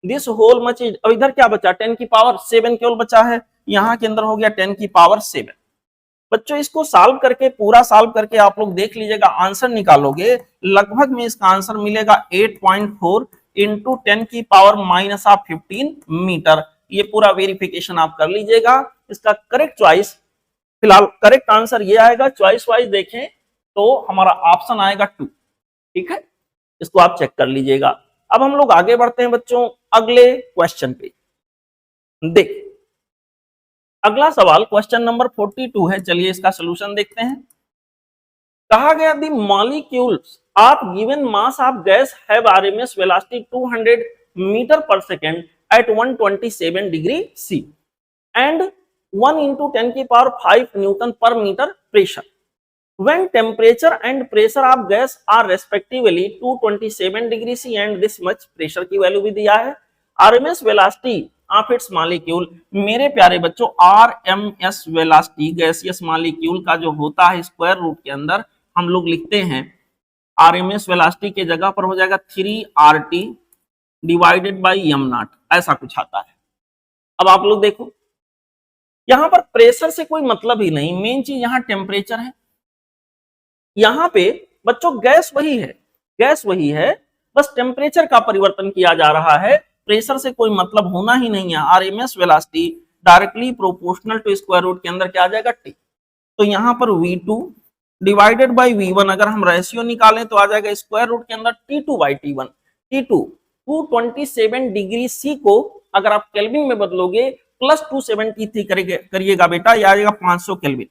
this whole much is, अब इधर क्या बचा 10 की पावर 7 केवल बचा है, यहां के अंदर हो गया 10 की पावर 7। बच्चों इसको सॉल्व करके, पूरा सॉल्व करके आप लोग देख लीजिएगा, आंसर निकालोगे लगभग में इसका आंसर मिलेगा 8.4 इंटू 10 की पावर -15 मीटर। ये पूरा वेरिफिकेशन आप कर लीजिएगा। इसका करेक्ट चॉइस, फिलहाल करेक्ट आंसर ये आएगा, चॉइस वाइज देखें तो हमारा ऑप्शन आएगा 2। ठीक है, इसको आप चेक कर लीजिएगा। अब हम लोग आगे बढ़ते हैं बच्चों अगले क्वेश्चन पे। देख अगला सवाल क्वेश्चन नंबर 42 है, चलिए इसका सोल्यूशन देखते हैं। कहा गया the molecules of given mass of gas have RMS velocity 200 metre per second at 127 degree C and 1 into 10 की power 5 newton per metre pressure. When temperature and pressure of gas are respectively 227 degree C and this much, pressure की वैल्यू भी दिया है, RMS velocity of its molecule. मेरे प्यारे बच्चों RMS velocity gaseous molecule का जो होता है स्क्वायर रूट के अंदर हम लोग लिखते हैं आरएमएस वेलोसिटी के जगह पर हो जाएगा 3RT divided by am not, ऐसा कुछ आता है। अब आप लोग देखो यहां पर प्रेशर से कोई मतलब ही नहीं, मेन चीज यहां टेम्परेचर है। यहां पे बच्चों गैस वही है, गैस वही है, बस टेम्परेचर का परिवर्तन किया जा रहा है, प्रेशर से कोई मतलब होना ही नहीं है। RMS velocity directly proportional to square root के अंदर क्या आ जाएगा टी। तो यहां पर V2 डिवाइडेड बाई V1 अगर हम रेशियो निकालें तो आ जाएगा स्क्वायर रूट के अंदर T2 by T1। T2 227 degree C को अगर आप केल्विन में बदलोगे प्लस 273 करिएगा बेटा, यह आ जाएगा 500 kelvin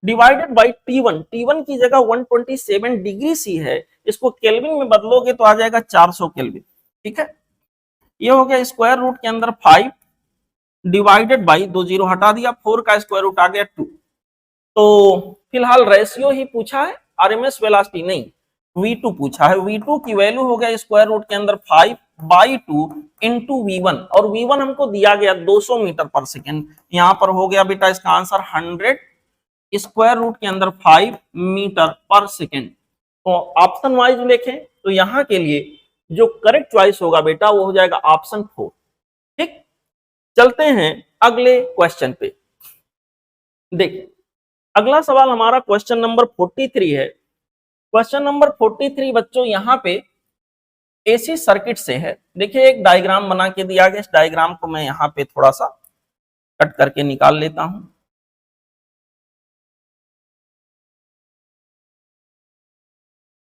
divided by T1। T1 की जगह 127 डिग्री सी है, इसको केल्विन में बदलोगे तो आ जाएगा 400 केल्विन। ठीक है, ये हो गया स्क्वायर रूट के अंदर 5 डिवाइडेड बाई 2 जीरो हटा दिया, 4 का स्क्वायर रूट आ गया 2। तो फिलहाल रेशियो ही पूछा है, आरएमएस वेलोसिटी नहीं, V2 पूछा है। V2 की वैल्यू हो गया स्क्वायर रूट के अंदर 5 बाई 2 इंटू V1, और V1 हमको दिया गया 200 मीटर पर सेकेंड। यहां पर हो गया बेटा इसका आंसर 100 स्क्वायर रूट के अंदर 5 मीटर पर सेकेंड। तो ऑप्शन वाइज देखें तो यहां के लिए जो करेक्ट चॉइस होगा बेटा वो हो जाएगा ऑप्शन 4। ठीक, चलते हैं अगले क्वेश्चन पे। देखिए अगला सवाल हमारा क्वेश्चन नंबर 43 है। क्वेश्चन नंबर 43 बच्चों यहां पे एसी सर्किट से है। देखिए एक डायग्राम बना के दिया गया, इस डायग्राम को मैं यहां पे थोड़ा सा कट करके निकाल लेता हूं।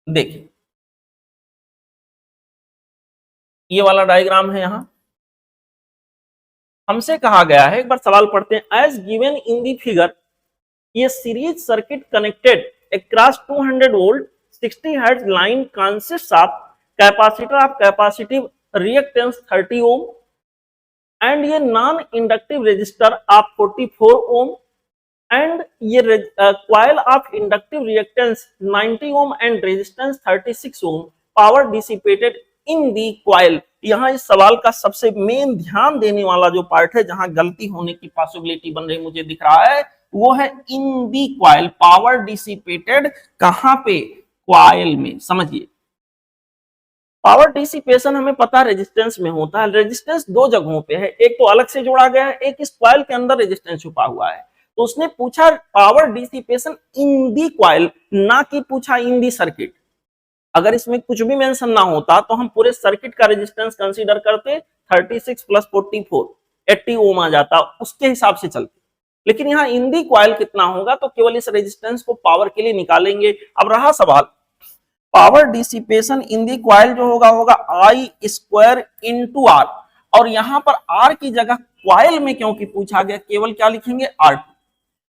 देखिए ये वाला डायग्राम है, यहां हमसे कहा गया है, एक बार सवाल पढ़ते हैं। As given in the figure ये series circuit connected across 200 volt 60 hertz line consists of capacitor of capacitive reactance 30 ohm and ये non inductive resistor of 44 ohm and ये coil of inductive reactance 90 ohm and resistance 36 ohm power dissipated in the coil। यहाँ इस सवाल का सबसे main ध्यान देने वाला जो पार्ट है, जहां गलती होने की पॉसिबिलिटी बन रही मुझे दिख रहा है, वो है इन दी क्वाइल। पावर डिसिपेटेड कहां पे? क्वाइल में। समझिए पावर डिसिपेशन हमें पता है रेजिस्टेंस में होता है। रेजिस्टेंस दो जगहों पे है, एक तो अलग से जोड़ा गया है, एक इस क्वाइल के अंदर रेजिस्टेंस छुपा हुआ है। तो उसने पूछा power dissipation in the coil, ना कि पूछा इन दी सर्किट। अगर इसमें कुछ भी मेंशन ना होता तो हम पूरे सर्किट का रेजिस्टेंस कंसीडर करते, 36 प्लस 44 80 ओम आ जाता, उसके हिसाब से चलते। लेकिन यहाँ इन दी क्वाइल कितना होगा, तो केवल इस रेजिस्टेंस को पावर के लिए निकालेंगे। अब रहा सवाल power dissipation in the coil जो होगा आई स्क्वायर इंटू आर, और यहां पर आर की जगह क्वाइल में क्योंकि पूछा गया केवल क्या लिखेंगे R2।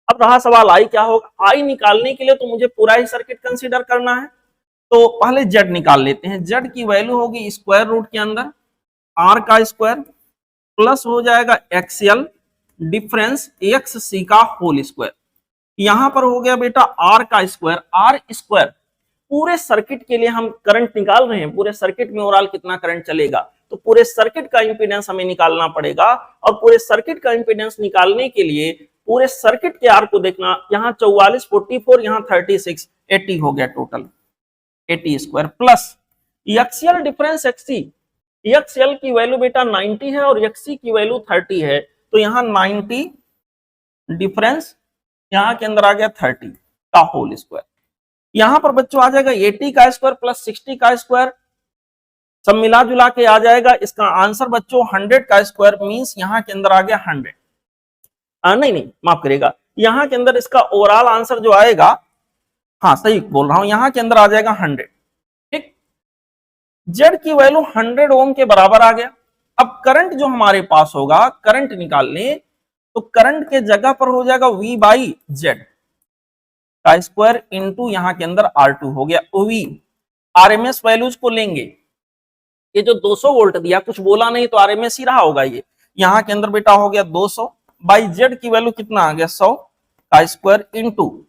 अब रहा सवाल आई क्या होगा, आई निकालने के लिए तो मुझे पूरा ही सर्किट कंसीडर करना है, तो पहले जेड निकाल लेते हैं। जेड की वैल्यू होगी स्क्वायर रूट के अंदर आर का स्क्वायर प्लस हो जाएगा एक्सएल डिफरेंस एक्स सी का होल स्क्वायर। यहां पर हो गया बेटा आर का स्क्वायर, आर स्क्वायर पूरे सर्किट के लिए हम करंट निकाल रहे हैं, पूरे सर्किट में ओवरऑल कितना करंट चलेगा, तो पूरे सर्किट का इंपीडेंस हमें निकालना पड़ेगा। और पूरे सर्किट का इंपीडेंस निकालने के लिए पूरे सर्किट के आर को देखना, यहाँ 44 44 यहाँ 36 80 हो गया total 80 square plus XL difference एक्ससी। XL की वैल्यू बेटा 90 है और एक्ससी की वैल्यू 30 है, तो यहाँ 90 डिफरेंस यहाँ के अंदर आ गया 30 का होल स्क्वायर। यहां पर बच्चों आ जाएगा 80 का स्क्वायर प्लस 60 का स्क्वायर, सब मिला जुला के आ जाएगा इसका आंसर बच्चों 100 का स्क्वायर मींस यहां के अंदर आ गया 100। नहीं माफ करिएगा, यहां के अंदर इसका ओवरऑल आंसर जो आएगा, हाँ सही बोल रहा हूं, यहां के अंदर आ जाएगा 100। ठीक, जेड की वैल्यू 100 ओम के बराबर आ गया। अब करंट जो हमारे पास होगा, करंट निकालने, तो करंट के जगह पर हो जाएगा V बाई जेड का स्क्वायर इंटू यहां के अंदर R2 हो गया। V आरएमएस वैल्यूज को लेंगे, ये जो 200 वोल्ट दिया कुछ बोला नहीं तो आरएमएस ही रहा होगा ये। यहां के अंदर बेटा हो गया 200 बाई जेड की वैल्यू कितना आ गया 100 का स्क्वायर इंटू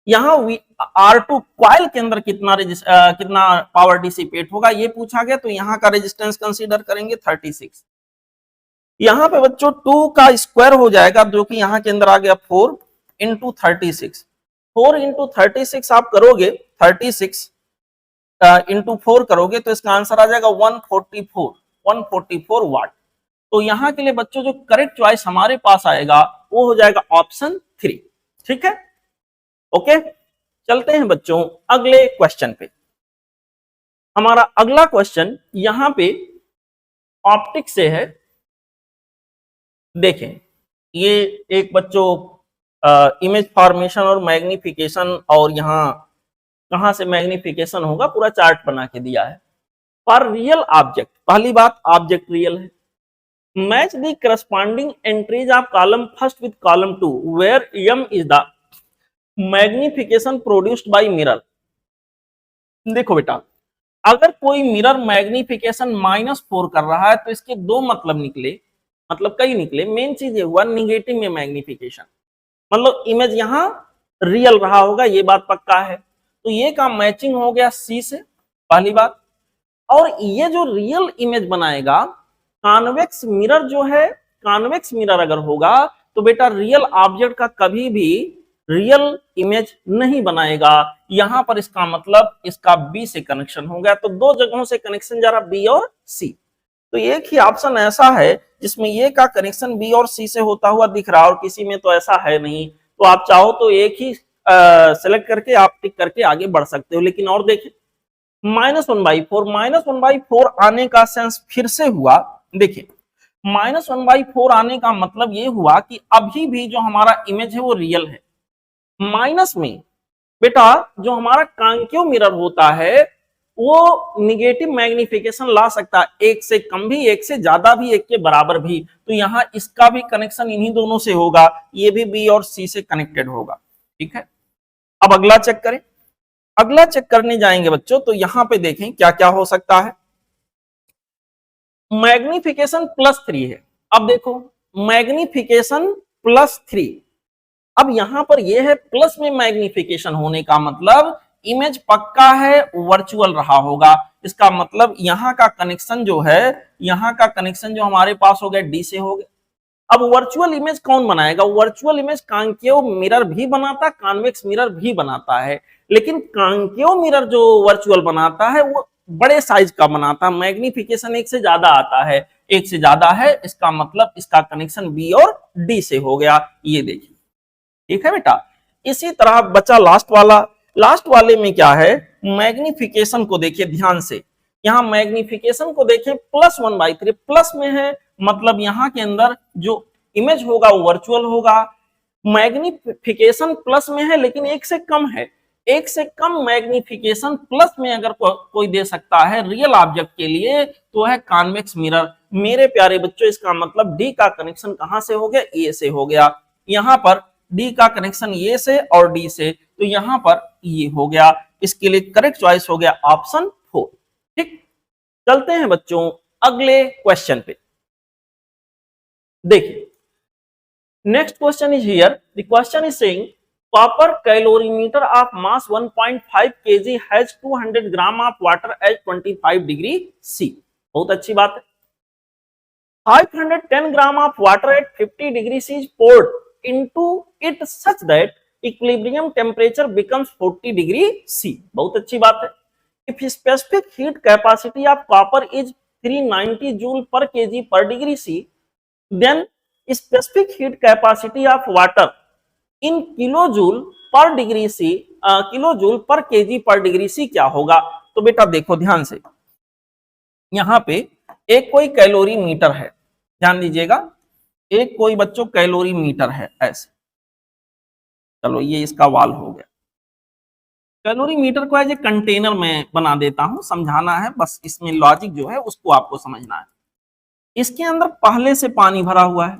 यहाँ R2 क्वाइल के अंदर कितना पावर डिसिपेट होगा ये पूछा गया, तो यहाँ का रेजिस्टेंस कंसीडर करेंगे 36। यहाँ पे बच्चों 2 का स्क्वायर हो जाएगा, जो कि यहाँ के अंदर आ गया 4 इंटू 36। 4 इंटू 36 आप करोगे, 36 इंटू 4 करोगे तो इसका आंसर आ जाएगा 144 वाट। तो यहाँ के लिए बच्चों जो करेक्ट चॉइस हमारे पास आएगा वो हो जाएगा ऑप्शन 3। ठीक है, ओके। चलते हैं बच्चों अगले क्वेश्चन पे। हमारा अगला क्वेश्चन यहाँ पे ऑप्टिक्स से है। देखें, ये एक बच्चों इमेज फॉर्मेशन और मैग्निफिकेशन, और यहाँ कहां से मैग्निफिकेशन होगा पूरा चार्ट बना के दिया है। फॉर रियल ऑब्जेक्ट, पहली बात ऑब्जेक्ट रियल है। Match the corresponding entries of column first with column 2 where m is the magnification produced by mirror. देखो बेटा, अगर कोई मिरर मैग्निफिकेशन -4 कर रहा है तो इसके दो मतलब निकले, मतलब कई निकले। मेन चीज ये हुआ निगेटिव में मैग्निफिकेशन, मतलब इमेज यहां रियल रहा होगा, ये बात पक्का है। तो ये का मैचिंग हो गया सी से, पहली बात। और ये जो रियल इमेज बनाएगा, कॉन्वेक्स मिरर जो है, कॉन्वेक्स मिरर अगर होगा तो बेटा रियल ऑब्जेक्ट का कभी भी रियल इमेज नहीं बनाएगा। यहां पर इसका मतलब इसका बी से कनेक्शन हो गया। तो दो जगहों से कनेक्शन जा रहा, बी और सी। तो एक ही ऑप्शन ऐसा है जिसमें ये का कनेक्शन बी और सी से होता हुआ दिख रहा, और किसी में तो ऐसा है नहीं। तो आप चाहो तो एक ही सेलेक्ट करके आप टिक करके आगे बढ़ सकते हो। लेकिन और देखें, -1/4 आने का सेंस फिर से हुआ। देखिए, -1/4 आने का मतलब ये हुआ कि अभी भी जो हमारा इमेज है वो रियल है। माइनस में बेटा जो हमारा कॉन्केव मिरर होता है वो निगेटिव मैग्निफिकेशन ला सकता है, एक से कम भी, एक से ज्यादा भी, एक के बराबर भी। तो यहां इसका भी कनेक्शन इन्हीं दोनों से होगा, ये भी बी और सी से कनेक्टेड होगा। ठीक है, अब अगला चेक करें। अगला चेक करने जाएंगे बच्चों, तो यहां पे देखें क्या क्या हो सकता है। मैग्निफिकेशन +3 है। अब देखो, मैग्निफिकेशन +3, अब यहां पर यह है प्लस में मैग्निफिकेशन होने का मतलब इमेज पक्का है वर्चुअल रहा होगा। इसका मतलब यहां का कनेक्शन जो है, यहां का कनेक्शन जो हमारे पास हो गया डी से हो गया। अब वर्चुअल इमेज कौन बनाएगा? वर्चुअल इमेज कॉन्केव मिरर भी बनाता, कॉन्वेक्स मिरर भी बनाता है। लेकिन कॉन्केव मिरर जो वर्चुअल बनाता है वो बड़े साइज का बनाता है, मैग्निफिकेशन एक से ज्यादा आता है, एक से ज्यादा है। इसका मतलब इसका कनेक्शन बी और डी से हो गया, ये देखिए। ठीक है बेटा, इसी तरह बचा लास्ट वाला। लास्ट वाले में क्या है, मैग्निफिकेशन को देखिए ध्यान से। यहां मैग्निफिकेशन को देखिए +1/3 प्लस में है, मतलब यहां के अंदर जो इमेज होगा वो वर्चुअल होगा। मैग्निफिकेशन प्लस में है लेकिन एक से कम है, एक से कम मैग्निफिकेशन प्लस में अगर कोई दे सकता है रियल ऑब्जेक्ट के लिए तो है कॉन्वेक्स मिरर। मेरे प्यारे बच्चों, इसका मतलब डी का कनेक्शन कहां से हो गया? ए से हो गया। यहां पर डी का कनेक्शन ये से और डी से, तो यहां पर ये हो गया। इसके लिए करेक्ट चॉइस हो गया ऑप्शन 4। ठीक, चलते हैं बच्चों अगले क्वेश्चन पे। देखिए, next question is here. The question is saying copper calorimeter of mass 1.5 kg has 200 gram of water at 25 degree C. बहुत अच्छी बात है। 510 gram of water at 50 degree C is poured into it such that equilibrium temperature becomes 40 degree C. बहुत अच्छी बात है। If specific heat capacity of copper is 390 joule per kg per degree C, then specific heat capacity of water in kilojoule per degree C, kilojoule per kg per degree C क्या होगा? तो बेटा देखो ध्यान से, यहाँ पे एक कोई कैलोरी मीटर है, ध्यान दीजिएगा, एक कोई बच्चों कैलोरी मीटर है ऐसे। चलो ये इसका वाल हो गया। कैलोरी मीटर को एज ए कंटेनर में बना देता हूं, समझाना है बस, इसमें लॉजिक जो है उसको आपको समझना है। इसके अंदर पहले से पानी भरा हुआ है,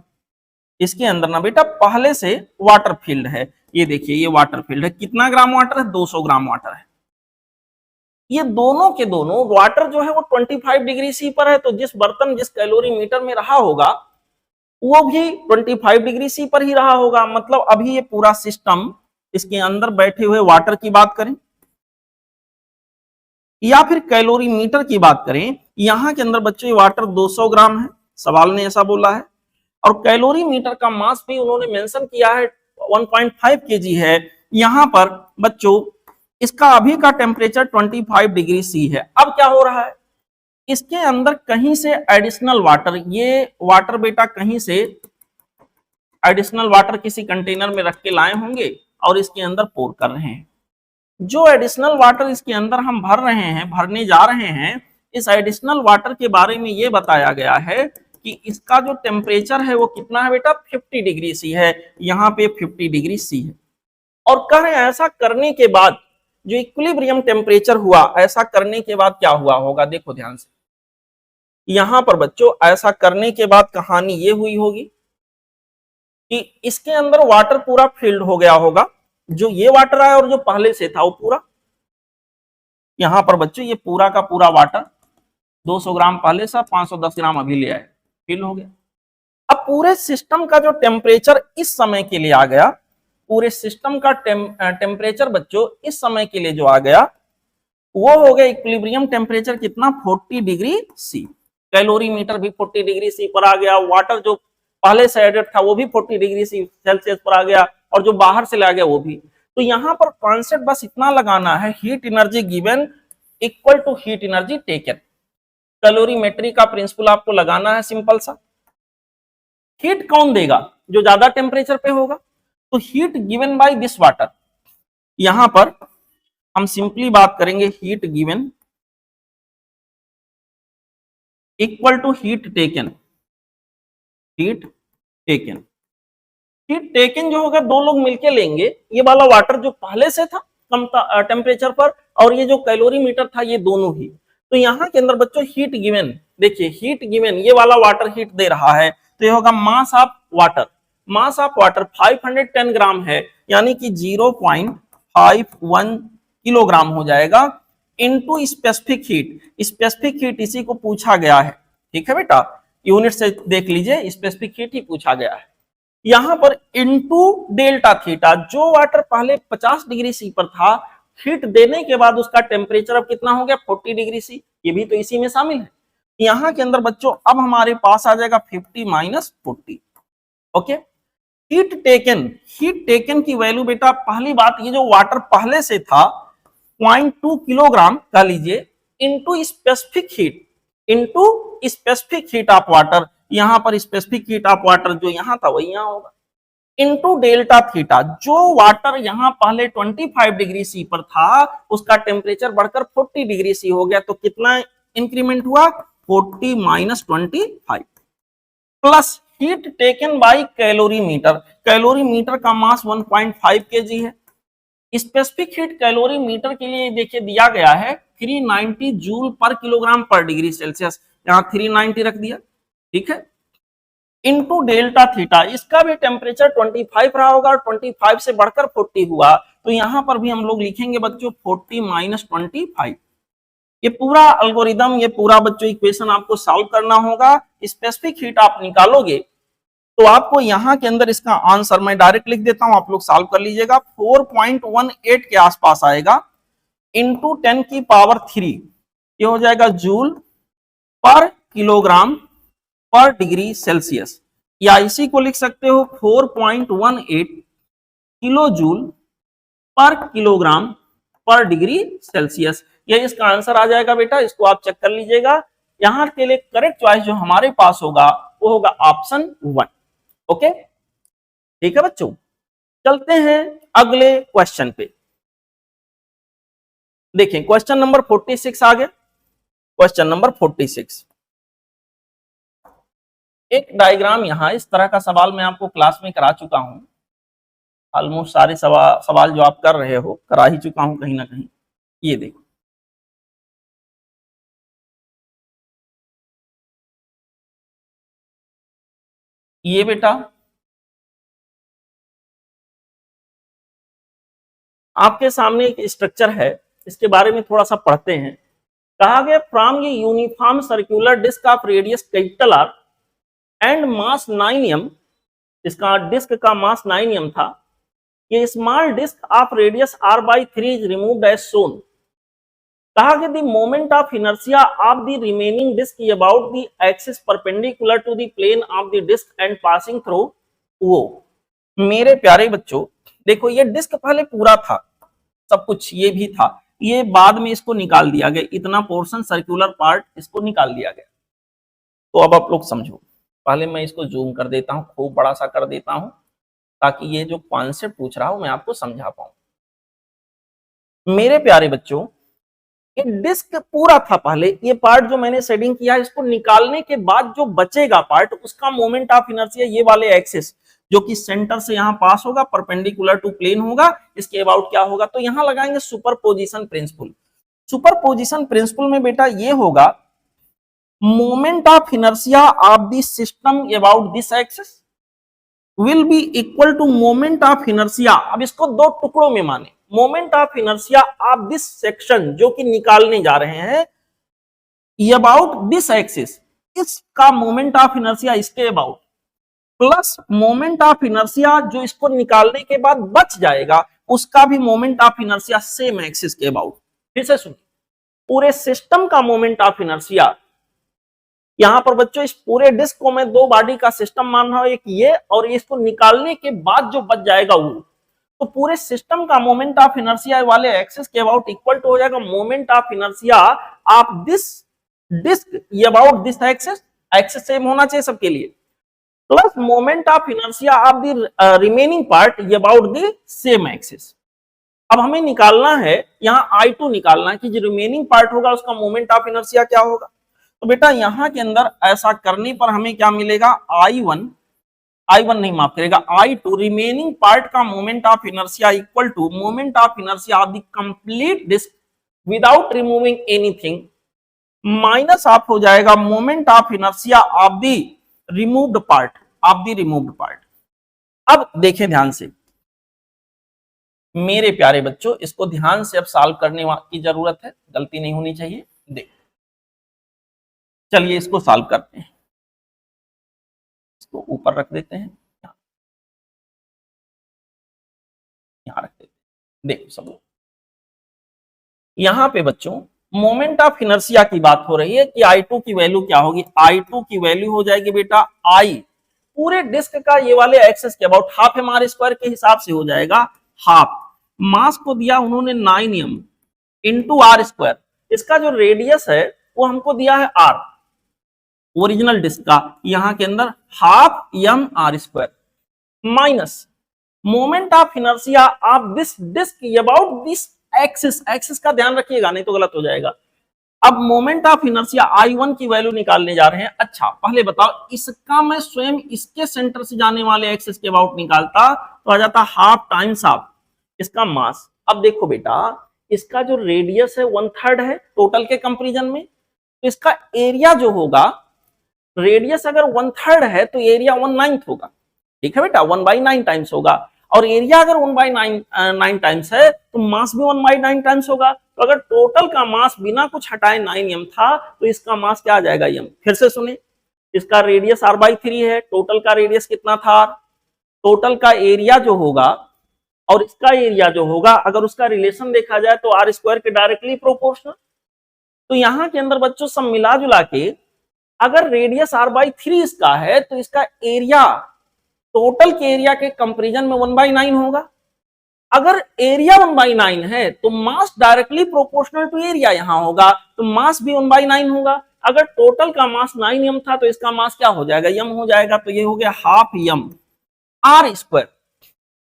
इसके अंदर ना बेटा पहले से वाटर फील्ड है। ये देखिए, ये वाटर फील्ड है। कितना ग्राम वाटर है? 200 ग्राम वाटर है। ये दोनों के दोनों वाटर जो है वो 25 डिग्री सी पर है। तो जिस बर्तन जिस कैलोरी मीटर में रहा होगा वो भी 25 डिग्री सी पर ही रहा होगा। मतलब अभी ये पूरा सिस्टम, इसके अंदर बैठे हुए वाटर की बात करें या फिर कैलोरी मीटर की बात करें, यहां के अंदर बच्चों ये वाटर 200 ग्राम है, सवाल ने ऐसा बोला है। और कैलोरी मीटर का मास भी उन्होंने मेंशन किया है 1.5 केजी है। यहां पर बच्चों इसका अभी का टेम्परेचर 25 डिग्री सी है। अब क्या हो रहा है, इसके अंदर कहीं से एडिशनल वाटर, ये वाटर बेटा कहीं से एडिशनल वाटर किसी कंटेनर में रख के लाए होंगे और इसके अंदर पोर कर रहे हैं। जो एडिशनल वाटर इसके अंदर हम भर रहे हैं, भरने जा रहे हैं, इस एडिशनल वाटर के बारे में ये बताया गया है कि इसका जो टेम्परेचर है वो कितना है बेटा, 50 डिग्री सी है। यहाँ पे 50 डिग्री सी है। और कह रहे हैं ऐसा करने के बाद जो इक्विलिब्रियम टेम्परेचर हुआ, ऐसा करने के बाद क्या हुआ होगा, देखो ध्यान से। यहां पर बच्चों ऐसा करने के बाद कहानी ये हुई होगी कि इसके अंदर वाटर पूरा फिल्ड हो गया होगा। जो ये वाटर आया और जो पहले से था वो पूरा, यहां पर बच्चों ये पूरा का पूरा वाटर 200 ग्राम पहले से 510 ग्राम अभी ले आए, फिल हो गया। अब पूरे सिस्टम का जो टेम्परेचर इस समय के लिए आ गया, पूरे सिस्टम का टेम्परेचर बच्चों इस समय के लिए जो आ गया वो हो गया इक्विलिब्रियम टेम्परेचर कितना, 40 डिग्री सी। कैलोरी मीटर भी 40 डिग्री सी पर आ गया, वाटर जो पहले से एडेड था वो भी 40 डिग्री सी सेल्सियस पर आ गया, और जो बाहर से ला गया वो भी। तो यहां पर कॉन्सेप्ट बस इतना लगाना है, heat energy given equal to heat energy taken. Calorimetry का प्रिंसिपल आपको लगाना है सिंपल सा। हीट कौन देगा, जो ज्यादा टेम्परेचर पे होगा, तो heat given by this water. यहां पर हम सिंपली बात करेंगे heat given equal to heat taken. Heat taken, heat taken जो होगा दो लोग मिलके लेंगे, ये वाला वाटर जो पहले से था कम टेम्परेचर पर, और ये जो कैलोरी मीटर था ये दोनों ही। तो यहाँ के अंदर बच्चों हीट गिवन, देखिए हीट गिवन ये वाला वाटर हीट दे रहा है, तो ये होगा mass of water. Mass of water 510 ग्राम है, यानी कि 0.51 किलोग्राम हो जाएगा, into specific heat. Specific heat इसी को पूछा गया है, ठीक है बेटा, यूनिट से देख लीजिए, स्पेसिफिक हीट ही पूछा गया है। यहां पर इनटू डेल्टा थीटा, जो वाटर पहले 50 डिग्री सी पर था, हीट देने के बाद उसका टेम्परेचर अब कितना हो गया, 40 डिग्री सी, ये भी तो इसी में शामिल है। यहां के अंदर बच्चों अब हमारे पास आ जाएगा 50 माइनस 40। ओके, हीट टेकन की वैल्यू बेटा, पहली बात ये जो वाटर पहले से था 0.2 किलोग्राम कह लीजिए, into specific heat of water. यहां पर स्पेसिफिक हीट ऑफ वाटर जो यहां था वही यहां होगा, इनटू डेल्टा थीटा। जो वाटर यहां पहले 25 डिग्री सी पर था उसका टेम्परेचर बढ़कर 40 डिग्री सी हो गया, तो कितना इंक्रीमेंट हुआ, 40 minus 25 plus heat taken by calorimeter. Calorimeter का मास 1.5 केजी है। स्पेसिफिक हीट कैलोरी मीटर के लिए देखिए दिया गया है 390 जूल पर किलोग्राम पर डिग्री सेल्सियस, यहां 390 रख दिया, ठीक है, इनटू डेल्टा थीटा। इसका भी टेम्परेचर 25 रहा होगा और 25 से बढ़कर 40 हुआ, तो यहां पर भी हम लोग लिखेंगे बच्चों 40 माइनस 25। ये पूरा अल्गोरिदम, ये पूरा बच्चों इक्वेशन आपको सॉल्व करना होगा। स्पेसिफिक हीट आप निकालोगे तो आपको यहां के अंदर इसका आंसर मैं डायरेक्ट लिख देता हूं, आप लोग सॉल्व कर लीजिएगा, 4.18 के आसपास आएगा, इंटू 10 की पावर 3, ये हो जाएगा जूल पर किलोग्राम पर डिग्री सेल्सियस, या इसी को लिख सकते हो 4.18 किलो जूल पर किलोग्राम पर डिग्री सेल्सियस। ये इसका आंसर आ जाएगा बेटा, इसको आप चेक कर लीजिएगा। यहां के लिए करेक्ट चॉइस जो हमारे पास होगा वो होगा ऑप्शन 1। ओके, ठीक है बच्चों, चलते हैं अगले क्वेश्चन पे। देखें क्वेश्चन नंबर 46 आ गया। क्वेश्चन नंबर 46, एक डायग्राम, यहां इस तरह का सवाल मैं आपको क्लास में करा चुका हूं, ऑलमोस्ट सारे सवाल जो आप कर रहे हो करा ही चुका हूं कहीं ना कहीं। ये देखो, ये बेटा आपके सामने एक स्ट्रक्चर है, इसके बारे में थोड़ा सा पढ़ते हैं। कहा गया फ्रॉम ये uniform circular disc of radius capital R and mass 9m, इसका डिस्क का मास 9m था, ये small disc of radius r/3 is removed as shown. कहा कि the moment of inertia of the remaining disc about the axis perpendicular to the plane of the disc and passing through वो। मेरे प्यारे बच्चों देखो, ये डिस्क पहले पूरा था, सब कुछ ये भी था, ये बाद में इसको निकाल दिया गया, इतना पोर्शन सर्कुलर पार्ट इसको निकाल दिया गया। तो अब आप लोग समझो, पहले मैं इसको जूम कर देता हूं, खूब बड़ा सा कर देता हूं, ताकि ये जो कॉन्सेप्ट पूछ रहा हूं मैं आपको समझा पाऊं। मेरे प्यारे बच्चों, ये डिस्क पूरा था पहले, ये पार्ट जो मैंने शेडिंग किया, इसको निकालने के बाद जो बचेगा पार्ट, उसका मोमेंट ऑफ इनर्शिया ये वाले एक्सिस जो कि सेंटर से यहां पास होगा, परपेंडिकुलर टू प्लेन होगा, इसके अबाउट क्या होगा, तो यहां लगाएंगे सुपरपोजिशन प्रिंसिपल। सुपरपोजिशन प्रिंसिपल में बेटा ये होगा, moment of inertia of the system about this axis will be equal to moment of inertia. अब इसको दो टुकड़ों में माने, moment of inertia of this section जो कि निकालने जा रहे हैं, अबाउट दिस एक्सिस, इसका मोमेंट ऑफ इनर्शिया इसके about, plus moment of inertia जो इसको निकालने के बाद बच जाएगा, उसका भी moment of inertia same axis के अबाउट। फिर से सुनिए, पूरे सिस्टम का मोमेंट ऑफ इनर्शिया, यहां पर बच्चों इस पूरे डिस्क को मैं दो बॉडी का सिस्टम मान रहा हूं, एक ये और इसको निकालने के बाद जो बच जाएगा वो, तो पूरे सिस्टम का मोमेंट ऑफ इनर्शिया वाले एक्सिस के अबाउट इक्वल टू हो जाएगा moment of inertia of this disc about this axis, axis same होना चाहिए सबके लिए, plus moment of inertia of the remaining part about the same axis. अब हमें निकालना है, यहाँ I2 निकालना है कि जो रिमेनिंग पार्ट होगा उसका मोमेंट ऑफ इनर्शिया क्या होगा। तो बेटा यहां के अंदर ऐसा करने पर हमें क्या मिलेगा, I1 नहीं माफ करेगा, I2 रिमेनिंग पार्ट का moment of inertia equal to moment of inertia of the complete disc without removing anything, minus of हो जाएगा moment of inertia of the removed part. अब देखें ध्यान से मेरे प्यारे बच्चों, इसको ध्यान से अब सॉल्व करने की जरूरत है, गलती नहीं होनी चाहिए। देख, चलिए इसको सॉल्व करते हैं, इसको ऊपर रख देते हैं, यहां रख देते हैं। देखो सब लोग, यहां पे बच्चों मोमेंट ऑफ इनर्शिया की बात हो रही है कि I2 की वैल्यू क्या होगी, I2 की वैल्यू हो जाएगी बेटा I पूरे डिस्क का ये वाले एक्सेस के अबाउट हाफ mr स्क्वायर के हिसाब से हो जाएगा, हाफ मास को दिया उन्होंने 9m इंटू आर स्क्वायर, इसका जो रेडियस है वो हमको दिया है r, ओरिजिनल डिस्क का, यहां के अंदर half m r square, minus moment of inertia of this disc about this axis का ध्यान रखिएगा नहीं तो गलत हो जाएगा। अब मोमेंट ऑफ इनर्शिया I1 की वैल्यू निकालने जा रहे हैं। अच्छा पहले बताओ, इसका मैं स्वयं इसके सेंटर से जाने वाले एक्सिस के अबाउट निकालता तो आ जाता हाफ टाइम्स ऑफ इसका मास। अब देखो बेटा, इसका जो रेडियस है 1/3 है टोटल के कंपैरिजन में, तो इसका एरिया जो होगा, रेडियस अगर 1/3 है तो एरिया 1/9 होगा, ठीक है बेटा, 1/9 टाइम्स होगा, और एरिया अगर 1/9 टाइम्स है तो मास भी 1/9 टाइम्स होगा। तो अगर टोटल का मास बिना कुछ हटाए 9m था तो इसका मास क्या आ जाएगा m। फिर से सुने, इसका रेडियस r/3 है, टोटल का रेडियस कितना था, टोटल का एरिया जो होगा और इसका एरिया जो होगा, अगर उसका रिलेशन देखा जाए तो r स्क्वायर के डायरेक्टली प्रोपोर्शनल। तो यहाँ के अंदर बच्चों सब मिला जुला के अगर रेडियस r/3 इसका है तो इसका एरिया टोटल के एरिया के कंपैरिजन में 1/9 होगा। अगर एरिया 1/9 है तो मास डायरेक्टली प्रोपोर्शनल टू एरिया यहां होगा, तो मास भी 1/9 होगा। अगर टोटल का मास 9m था तो इसका मास क्या हो जाएगा, m हो जाएगा, तो ये हो गया हाफ m r स्क्वायर।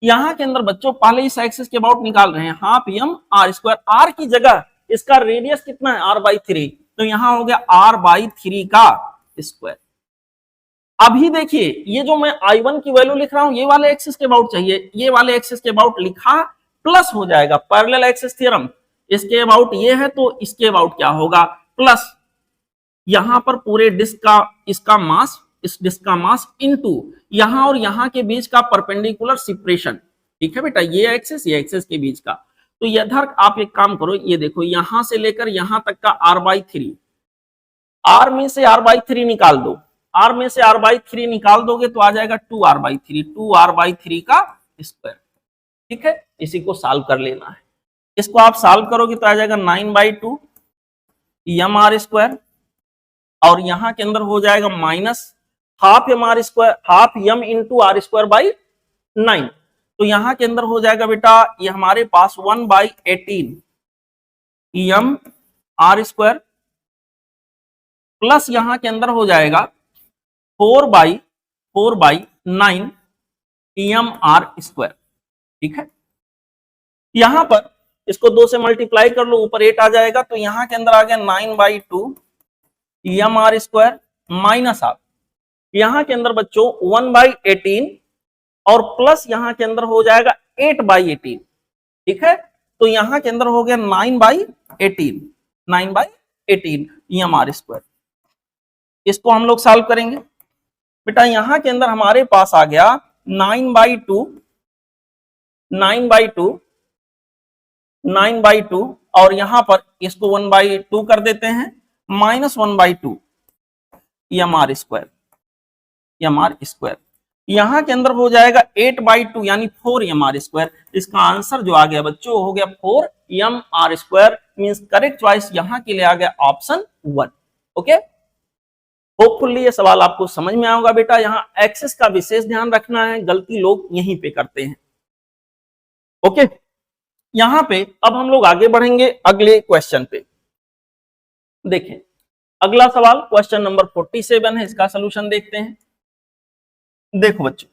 यहां के अंदर बच्चों पहले इस एक्सिस के अबाउट निकाल रहे हैं, half m r square, r की जगह इसका रेडियस कितना है r/3, तो यहां हो गया r/3 का स्क्वायर। अभी देखिए ये जो मैं I1 की वैल्यू लिख रहा हूं ये वाले एक्सिस के अबाउट चाहिए, ये वाले एक्सिस के अबाउट लिखा, प्लस हो जाएगा पैरेलल एक्सिस थ्योरम, इसके अबाउट ये है तो इसके अबाउट क्या होगा, प्लस यहां पर पूरे डिस्क का इसका मास, इस डिस्क का मास इनटू यहां और यहां के बीच का परपेंडिकुलर सेपरेशन, ठीक है बेटा, ये एक्सिस के बीच का। तो इधर आप एक काम करो, ये देखो यहां से लेकर यहां तक का r/3, r में से r/3 निकाल दो, r में से r/3 निकाल दोगे तो आ जाएगा 2r/3 का स्क्वायर, ठीक है। इसी को सॉल्व कर लेना है, इसको आप सॉल्व करोगे तो आ जाएगा 9/2 एम आर स्क्वायर, और यहां के अंदर हो जाएगा minus half m r square, half m into r square by 9। तो यहां के अंदर हो जाएगा बेटा ये हमारे पास 1/18 एम आर स्क्वायर, प्लस यहां के अंदर हो जाएगा 4/9 एम आर स्क्वायर। ठीक है, यहां पर इसको 2 से मल्टीप्लाई कर लो, ऊपर 8 आ जाएगा, तो यहां के अंदर आ गया 9/2 m r square minus half, यहां के अंदर बच्चों 1/18 और प्लस यहां के अंदर हो जाएगा 8/18। ठीक है, तो यहां के अंदर हो गया 9/18 एम आर स्क्वायर। इसको हम लोग सॉल्व करेंगे बेटा, यहां के अंदर हमारे पास आ गया 9/2 और यहां पर इसको 1/2 कर देते हैं, -1/2 एम आर स्क्वायर। यहां के अंदर हो जाएगा 8/2 यानी 4 एम आर स्क्वायर। इसका आंसर जो आ गया बच्चों हो गया 4 m r square, means correct choice यहां के लिए आ गया ऑप्शन 1। ओके, होपफुली ये सवाल आपको समझ में आएगा बेटा। यहां एक्सेस का विशेष ध्यान रखना है, गलती लोग यहीं पे करते हैं। ओके, यहां पे अब हम लोग आगे बढ़ेंगे अगले क्वेश्चन पे। देखें अगला सवाल क्वेश्चन नंबर 47 है, इसका सोल्यूशन देखते हैं। देखो बच्चों,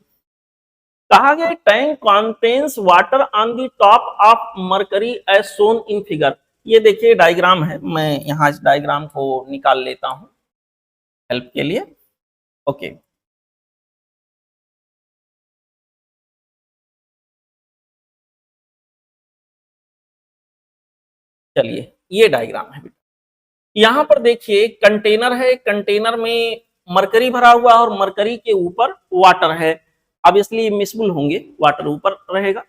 कहा गया tank contains water on the top of mercury as shown in figure. ये देखिए डायग्राम है, मैं यहां इस डायग्राम को निकाल लेता हूं हेल्प के लिए। ओके, चलिए ये डायग्राम है बेटा। यहां पर देखिए कंटेनर है, कंटेनर में मरकरी भरा हुआ है और मरकरी के ऊपर वाटर है। अब इसलिए मिसबुल होंगे, वाटर ऊपर रहेगा।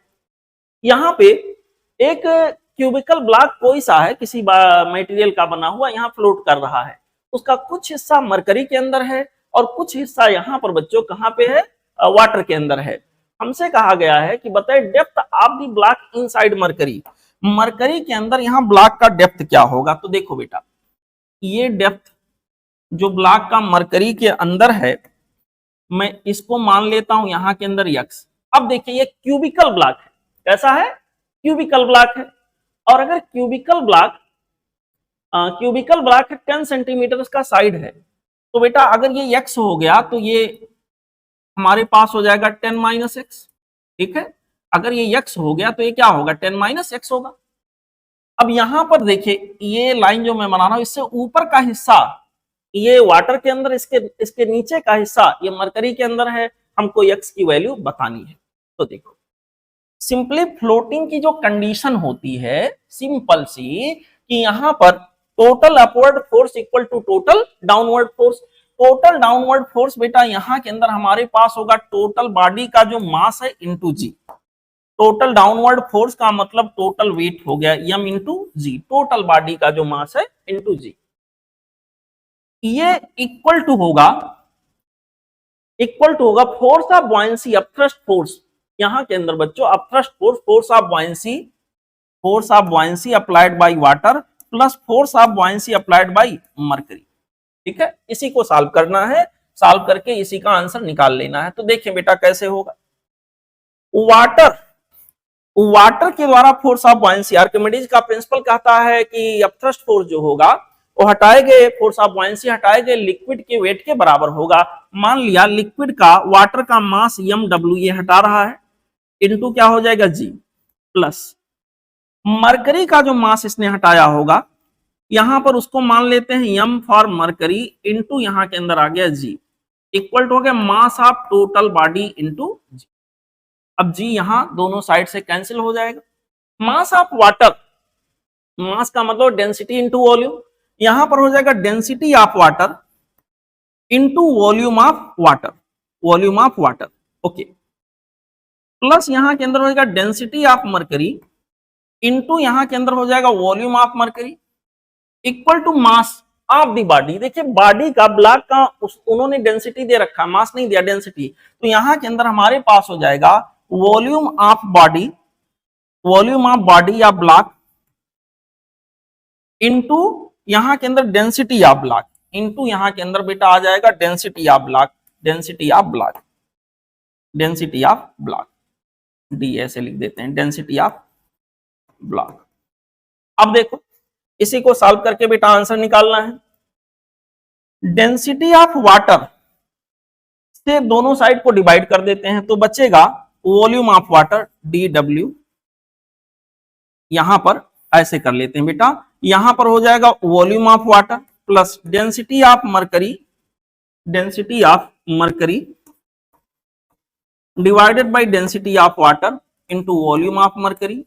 यहाँ पे एक क्यूबिकल ब्लॉक कोई सा है, किसी मटेरियल का बना हुआ, यहाँ फ्लोट कर रहा है। उसका कुछ हिस्सा मरकरी के अंदर है और कुछ हिस्सा यहाँ पर बच्चों कहाँ पे है, वाटर के अंदर है। हमसे कहा गया है कि बताए depth of the block inside mercury. Mercury के अंदर यहाँ ब्लॉक का डेप्थ क्या होगा? तो देखो बेटा, ये डेप्थ जो ब्लॉक का मरकरी के अंदर है, मैं इसको मान लेता हूं यहाँ के अंदर x। अब देखिए ये क्यूबिकल ब्लॉक है, कैसा है? क्यूबिकल ब्लॉक है। और अगर क्यूबिकल ब्लॉक है 10 सेंटीमीटर का साइड है, तो बेटा अगर ये x हो गया तो ये हमारे पास हो जाएगा 10 - x। ठीक है, अगर ये x हो गया तो ये क्या होगा? 10 - x होगा। अब यहां पर देखिए ये लाइन जो मैं बना रहा हूं, इससे ऊपर का हिस्सा ये वाटर के अंदर, इसके नीचे का हिस्सा ये मरकरी के अंदर है। हमको x की वैल्यू बतानी है। तो देखो सिंपली फ्लोटिंग की जो कंडीशन होती है सिंपल सी, कि यहां पर total upward force equal to total downward force. Total downward force बेटा यहां के अंदर हमारे पास होगा टोटल बॉडी का जो मास है इंटू जी। टोटल डाउनवर्ड फोर्स का मतलब टोटल वेट हो गया m इंटू जी, टोटल बॉडी का जो मास है इंटू जी। ये इक्वल टू होगा force of buoyancy, upthrust force. यहां के अंदर बच्चों upthrust force, force of buoyancy applied by water plus force of buoyancy applied by mercury. ठीक है, इसी को सॉल्व करना है, सॉल्व करके इसी का आंसर निकाल लेना है। तो देखिए बेटा कैसे होगा। वाटर के द्वारा फोर्स ऑफ बॉयंसी, आर्किमिडीज का प्रिंसिपल कहता है कि अपथ्रस्ट फोर्स जो होगा वो हटाए गए, फोर्स ऑफ बॉयंसी हटाए गए लिक्विड के वेट के बराबर होगा। मान लिया लिक्विड का, वाटर का मास mw ये हटा रहा है, इनटू क्या हो जाएगा g, प्लस मरकरी का जो मास इसने हटाया होगा, यहां पर उसको मान लेते हैं m फॉर मरकरी, इनटू यहां के अंदर आ गया g, इक्वल टू हो गया mass of total body into g। अब g यहां दोनों साइड से कैंसिल हो जाएगा। मास ऑफ वाटर, मास का मतलब डेंसिटी इनटू वॉल्यूम, यहां पर हो जाएगा density of water into volume of water. Okay, plus यहां के अंदर हो जाएगा डेंसिटी ऑफ मरकरी इनटू यहां के अंदर हो जाएगा volume of mercury, equal to mass of the body. देखिए बॉडी का, ब्लॉक का उन्होंने डेंसिटी दे रखा, मास नहीं दिया, डेंसिटी। तो यहां के अंदर हमारे पास हो जाएगा वॉल्यूम ऑफ बॉडी या ब्लॉक इनटू यहाँ के अंदर डेंसिटी ऑफ ब्लॉक इनटू यहाँ के अंदर बेटा आ जाएगा density of block, density of block, density of block, D ऐसे लिख देते हैं, डेंसिटी ऑफ ब्लॉक। अब देखो इसी को सॉल्व करके बेटा आंसर निकालना है। डेंसिटी ऑफ वाटर से दोनों साइड को डिवाइड कर देते हैं तो बचेगा वॉल्यूम ऑफ वाटर dw, यहां पर ऐसे कर लेते हैं बेटा, यहां पर हो जाएगा volume of water plus density of mercury, density of mercury divided by density of water into volume of mercury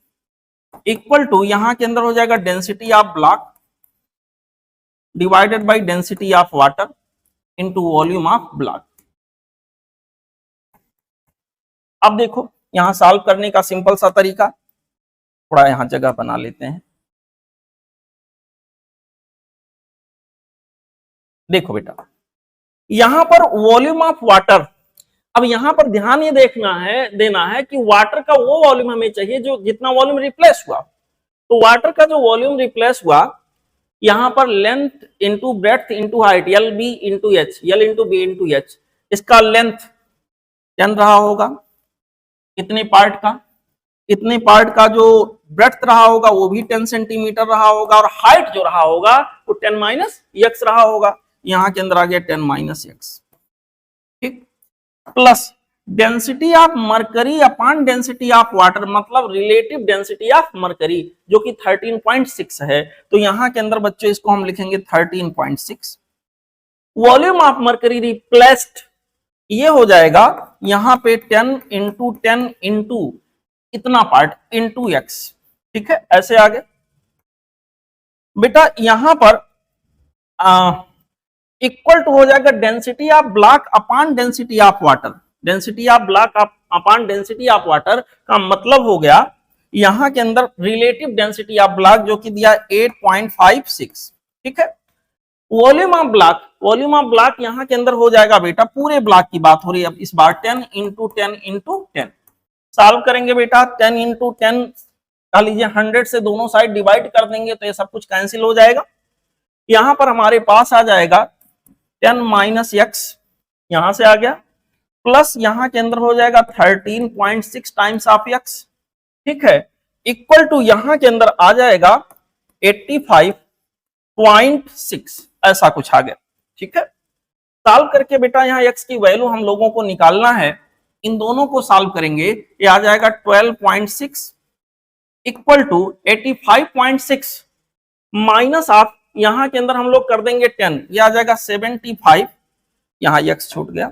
equal to यहां के अंदर हो जाएगा density of block divided by density of water into volume of block. अब देखो यहां solve करने का सिंपल सा तरीका, थोड़ा यहां जगह बना लेते हैं। देखो बेटा यहां पर वॉल्यूम ऑफ वाटर, अब यहां पर ध्यान ये देना है कि वाटर का वो वॉल्यूम हमें चाहिए जो जितना वॉल्यूम रिप्लेस हुआ। तो वाटर का जो वॉल्यूम रिप्लेस हुआ यहां पर length into breadth into height, L B into H, L into B into H, इसका लेंथ 10 रहा होगा, कितने पार्ट का, इतने पार्ट का जो ब्रेड्थ रहा होगा वो भी 10 सेंटीमीटर रहा होगा और हाइट जो रहा होगा वो 10 माइनस एक्स रहा होगा, यहां के अंदर आ गया 10 माइनस एक्स, ठीक, plus density of mercury upon density of water, मतलब रिलेटिव डेंसिटी ऑफ मरकरी जो कि 13.6 है, तो यहां के अंदर बच्चों इसको हम लिखेंगे 13.6। वॉल्यूम ऑफ मरकरी रिप्लेस्ड ये हो जाएगा यहां पे 10 इंटू 10 इंटू इतना पार्ट इंटू एक्स, ठीक है, ऐसे आ गए बेटा। यहां पर इक्वल टू हो जाएगा density of block upon density of water, density of block upon density of water का मतलब हो गया यहां के अंदर रिलेटिव डेंसिटी ऑफ ब्लॉक जो कि दिया 8.56, ठीक है। Volume of block, volume of block यहां के अंदर हो जाएगा बेटा, पूरे ब्लॉक की बात हो रही है अब इस बार 10 इंटू 10 इंटू 10, सॉल्व करेंगे बेटा 10 इंटू 10 कह लीजिए 100 से दोनों साइड डिवाइड कर देंगे तो ये सब कुछ कैंसिल हो जाएगा। यहां पर हमारे पास आ जाएगा 10 माइनस एक्स, यहां से आ गया, प्लस यहां के अंदर हो जाएगा 13.6 टाइम्स ऑफ एक्स, ठीक है, इक्वल टू यहां के अंदर आ जाएगा 85.6, ऐसा कुछ आ गया, ठीक है। सॉल्व करके बेटा यहाँ x की वैल्यू हम लोगों को निकालना है, इन दोनों को सॉल्व करेंगे ये आ जाएगा 12.6 इक्वल टू 85.6 माइनस ऑफ यहां के अंदर हम लोग कर देंगे 10, ये आ जाएगा 75, यहां x छूट गया,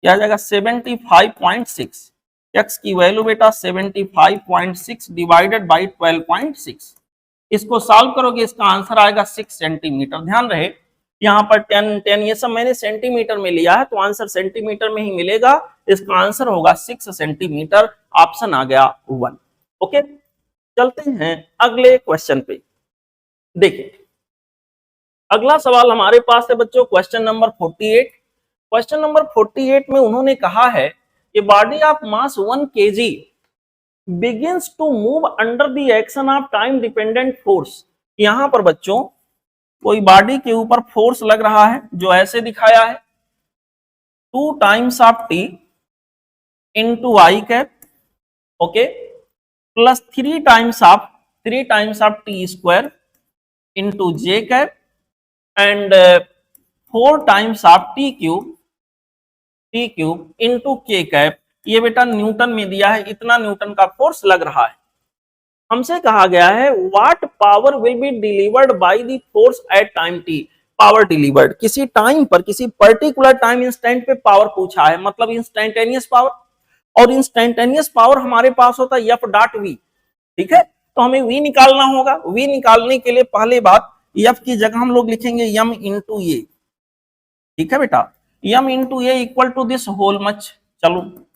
यह आ जाएगा 75.6, x की वैल्यू बेटा 75.6 डिवाइडेड बाई 12.6, इसको सॉल्व करोगे इसका आंसर आएगा 6 सेंटीमीटर। ध्यान रहे यहाँ पर 10 10 ये सब मैंने सेंटीमीटर में लिया है तो आंसर सेंटीमीटर में ही मिलेगा, इसका आंसर होगा 6 सेंटीमीटर, ऑप्शन आ गया 1। ओके, चलते हैं अगले क्वेश्चन पे। देखिए अगला सवाल हमारे पास है बच्चों क्वेश्चन नंबर 48। क्वेश्चन नंबर 48 में उन्होंने कहा है कि body of mass 1 kg begins to move under the action of time dependent force। यहां पर बच्चों कोई बॉडी के ऊपर फोर्स लग रहा है जो ऐसे दिखाया है 2 times of T into I cap, okay, plus 3 times of T square into J cap and 4 times of T cube into के कैप। ये बेटा न्यूटन में दिया है, इतना न्यूटन का फोर्स लग रहा है। हमसे कहा गया है what power will be delivered by the force at time T. Power delivered किसी टाइम पर, किसी पर्टिकुलर टाइम इंस्टेंट पे पावर पूछा है, मतलब इंस्टेंटेनियस पावर, और इंस्टेंटेनियस पावर हमारे पास होता है एफ डॉट वी, ठीक है। तो हमें वी निकालना होगा। वी निकालने के लिए पहले बात एफ की जगह हम लोग लिखेंगे एम इंटू ए, ठीक है बेटा, m into a equal to this whole much. चलो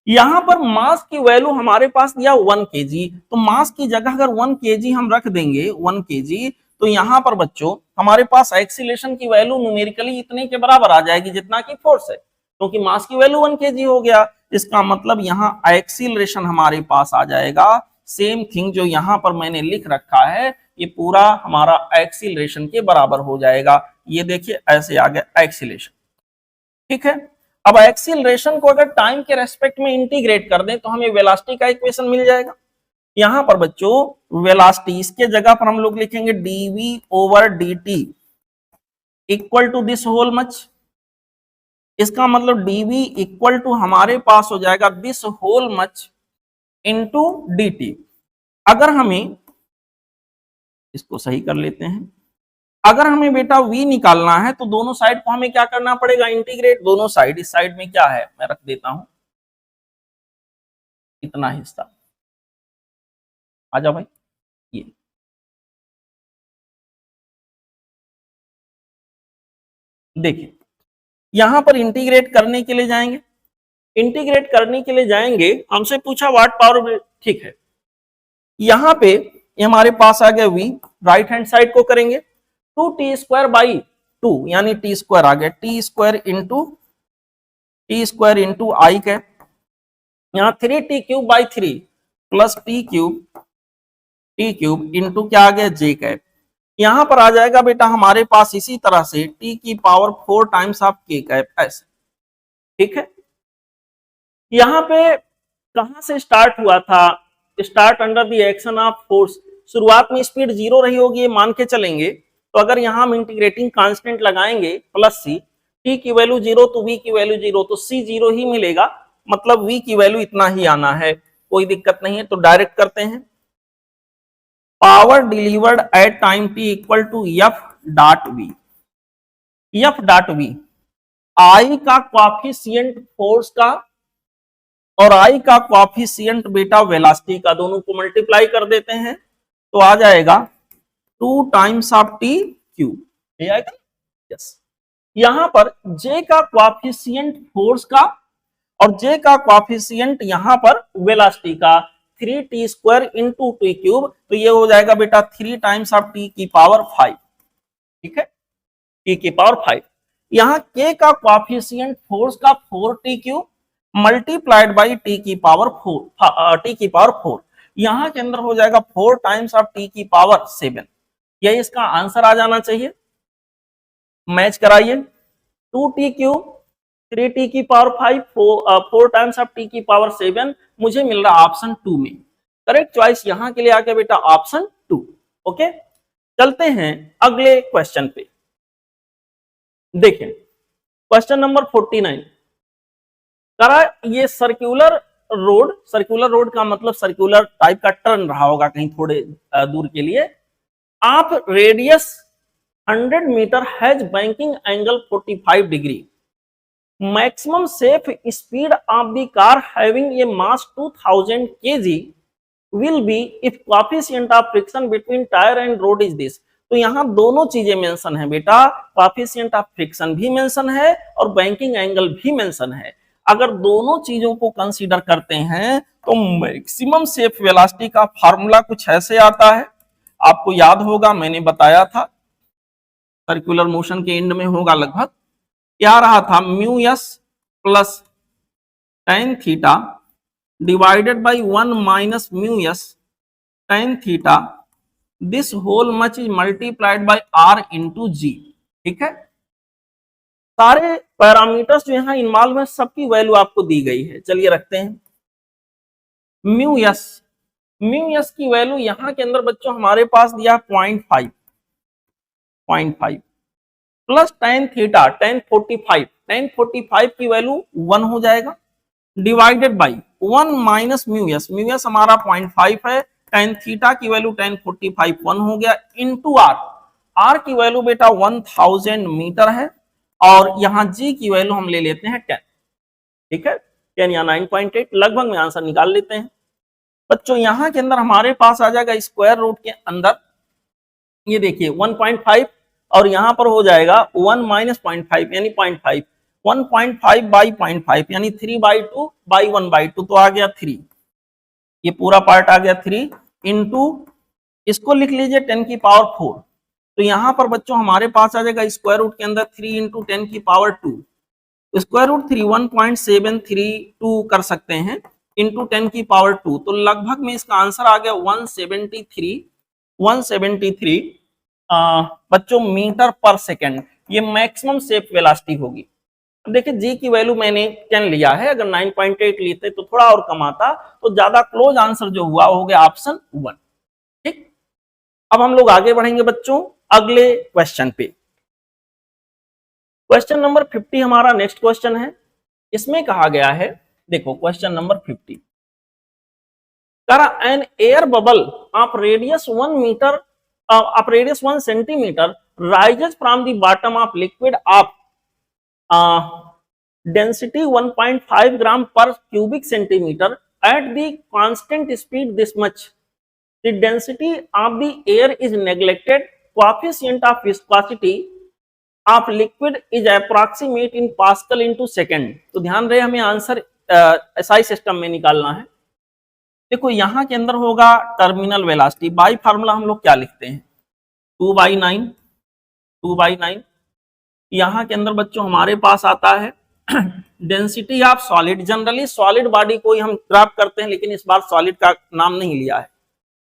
यहां पर मास की वैल्यू हमारे पास दिया 1 kg, तो मास की जगह अगर 1 kg हम रख देंगे 1 kg, तो यहां पर बच्चों हमारे पास एक्सीलरेशन की वैल्यू न्यूमेरिकली इतने के बराबर आ जाएगी जितना की फोर्स है, क्योंकि मास की वैल्यू 1 kg हो गया। इसका मतलब यहाँ एक्सीलरेशन हमारे पास आ जाएगा सेम थिंग जो यहाँ पर मैंने लिख रखा है ये पूरा हमारा एक्सीलरेशन के बराबर हो जाएगा। ये देखिए ऐसे आ गया एक्सीलरेशन, ठीक है। अब एक्सीलरेशन को अगर टाइम के रेस्पेक्ट में इंटीग्रेट कर दें तो हमें वेलोसिटी का इक्वेशन मिल जाएगा। यहां पर बच्चों वेलोसिटी, इसके जगह पर हम लोग लिखेंगे dv over dt equal to this whole much. इसका मतलब dv इक्वल टू हमारे पास हो जाएगा this whole much into dt। अगर हमें इसको सही कर लेते हैं, अगर हमें बेटा v निकालना है तो दोनों साइड को हमें क्या करना पड़ेगा, इंटीग्रेट। दोनों साइड, इस साइड में क्या है मैं रख देता हूं इतना हिस्सा, आ जाओ भाई, ये देखिए यहां पर इंटीग्रेट करने के लिए जाएंगे, इंटीग्रेट करने के लिए जाएंगे, हमसे पूछा व्हाट पावर, ठीक है। यहां पे ये हमारे पास आ गया v, राइट हैंड साइड को करेंगे 2t² बाई 2 यानी t² आ गया, t² इंटू आई कैप, यहाँ 3t³ by 3 plus t³ into क्या आ गया j कैप। यहां पर आ जाएगा बेटा हमारे पास इसी तरह से t की power 4 times of k cap, ऐसे, ठीक है। यहां पे कहां से स्टार्ट हुआ था, start under the action of force, शुरुआत में स्पीड 0 रही होगी, ये मान के चलेंगे। तो अगर यहां हम इंटीग्रेटिंग कांस्टेंट लगाएंगे प्लस c, t की वैल्यू 0 तो v की वैल्यू 0, तो c 0 ही मिलेगा, मतलब v की वैल्यू इतना ही आना है, कोई दिक्कत नहीं है। तो डायरेक्ट करते हैं, power delivered at time t equal to f dot v, f dot v i का कोएफिशिएंट फोर्स का और i का कोएफिशिएंट बेटा वेलोसिटी का, दोनों को मल्टीप्लाई कर देते हैं तो आ जाएगा 2 टाइम्स ऑफ t क्यूब, ये आएगा, यस। यहां पर j का कोएफिशिएंट फोर्स का और j का कोएफिशिएंट यहां पर वेलोसिटी का 3t² इंटू t क्यूब, तो ये हो जाएगा बेटा 3 टाइम्स ऑफ t की पावर 5, ठीक है, t की पावर 5। यहाँ k का कोएफिशिएंट फोर्स का 4t³ मल्टीप्लाइड बाई t की पावर 4, यहाँ के अंदर हो जाएगा 4 टाइम्स ऑफ t की पावर 7, यही इसका आंसर आ जाना चाहिए। मैच कराइए, 2t³ 3t की पावर 5 4 टाइम्स ऑफ t की पावर 7, मुझे मिल रहा ऑप्शन 2 में। करेक्ट चॉइस यहां के लिए आ गया बेटा ऑप्शन 2। ओके, चलते हैं अगले क्वेश्चन पे। देखें क्वेश्चन नंबर 49 करा, ये सर्कुलर रोड का मतलब सर्कुलर टाइप का टर्न रहा होगा कहीं थोड़े दूर के लिए। आप radius 100 metre has banking angle 45 degree, maximum safe speed of the car having a mass 2000 kg will be if coefficient of friction between tire and road is this। तो यहाँ दोनों चीजें मेंशन है बेटा, coefficient of friction भी mention है और banking angle भी मेंशन है। अगर दोनों चीजों को कंसीडर करते हैं तो मैक्सिमम सेफ वेलोसिटी का फार्मूला कुछ ऐसे आता है, आपको याद होगा मैंने बताया था, सर्कुलर मोशन के एंड में होगा लगभग, क्या रहा था, mu S plus tan theta divided by 1 minus mu S tan theta, this whole much is multiplied by r into g, ठीक है। सारे पैरामीटर्स जो यहाँ इन्वॉल्व है सबकी वैल्यू आपको दी गई है, चलिए रखते हैं। म्यू एस की वैल्यू यहाँ के अंदर बच्चों हमारे पास दिया 0.5 प्लस tan थीटा tan 45 की वैल्यू 1 हो जाएगा, divided by 1 minus mu S हमारा 0.5 है, tan थीटा की वैल्यू tan 45 1 हो गया, इनटू r की वैल्यू बेटा 1000 मीटर है और यहाँ g की वैल्यू हम ले लेते हैं 10, ठीक है, 10 या 9.8 लगभग में आंसर निकाल लेते हैं। बच्चों यहाँ के अंदर हमारे पास आ जाएगा स्क्वायर रूट के अंदर, ये देखिए 1.5 और यहाँ पर हो जाएगा 1 माइनस 0.5 यानी 0.5, 1.5 बाई 0.5 यानी 3/2 बाई 1/2, तो आ गया 3, ये पूरा पार्ट आ गया 3 इंटू, इसको लिख लीजिए 10 की पावर 4, तो यहाँ पर बच्चों हमारे पास आ जाएगा स्क्वायर रूट के अंदर 3 इंटू 10 की पावर 2, स्क्वायर रूट 3 1.732 कर सकते हैं इंटू 10 की पावर 2, तो लगभग में इसका आंसर आ गया 173 बच्चों मीटर पर सेकेंड, ये मैक्सिमम शेप वेलोसिटी होगी। अब देखिए जी की वैल्यू मैंने 10 लिया है, अगर 9.8 लेते तो थोड़ा और कम आता, तो ज्यादा क्लोज आंसर जो हुआ हो गया ऑप्शन 1। ठीक, अब हम लोग आगे बढ़ेंगे बच्चों अगले क्वेश्चन पे। क्वेश्चन नंबर 50 हमारा नेक्स्ट क्वेश्चन है। इसमें कहा गया है, देखो question number 50, an air bubble of radius 1 metre of radius 1 centimeter rises from the bottom of liquid of density 1.5 gram per cubic centimeter at the constant speed this much. The density of the air is neglected. Coefficient of viscosity of liquid is approximate in Pascal into second. तो ध्यान रहे हमें answer SI system में निकालना है। देखो यहां के अंदर होगा टर्मिनल वेलोसिटी, बाई फार्मूला हम लोग क्या लिखते हैं 2/9। यहां के अंदर बच्चों हमारे पास आता है density of solid. Generally solid body को ही हम ग्राफ करते हैं, लेकिन इस बार सॉलिड का नाम नहीं लिया है।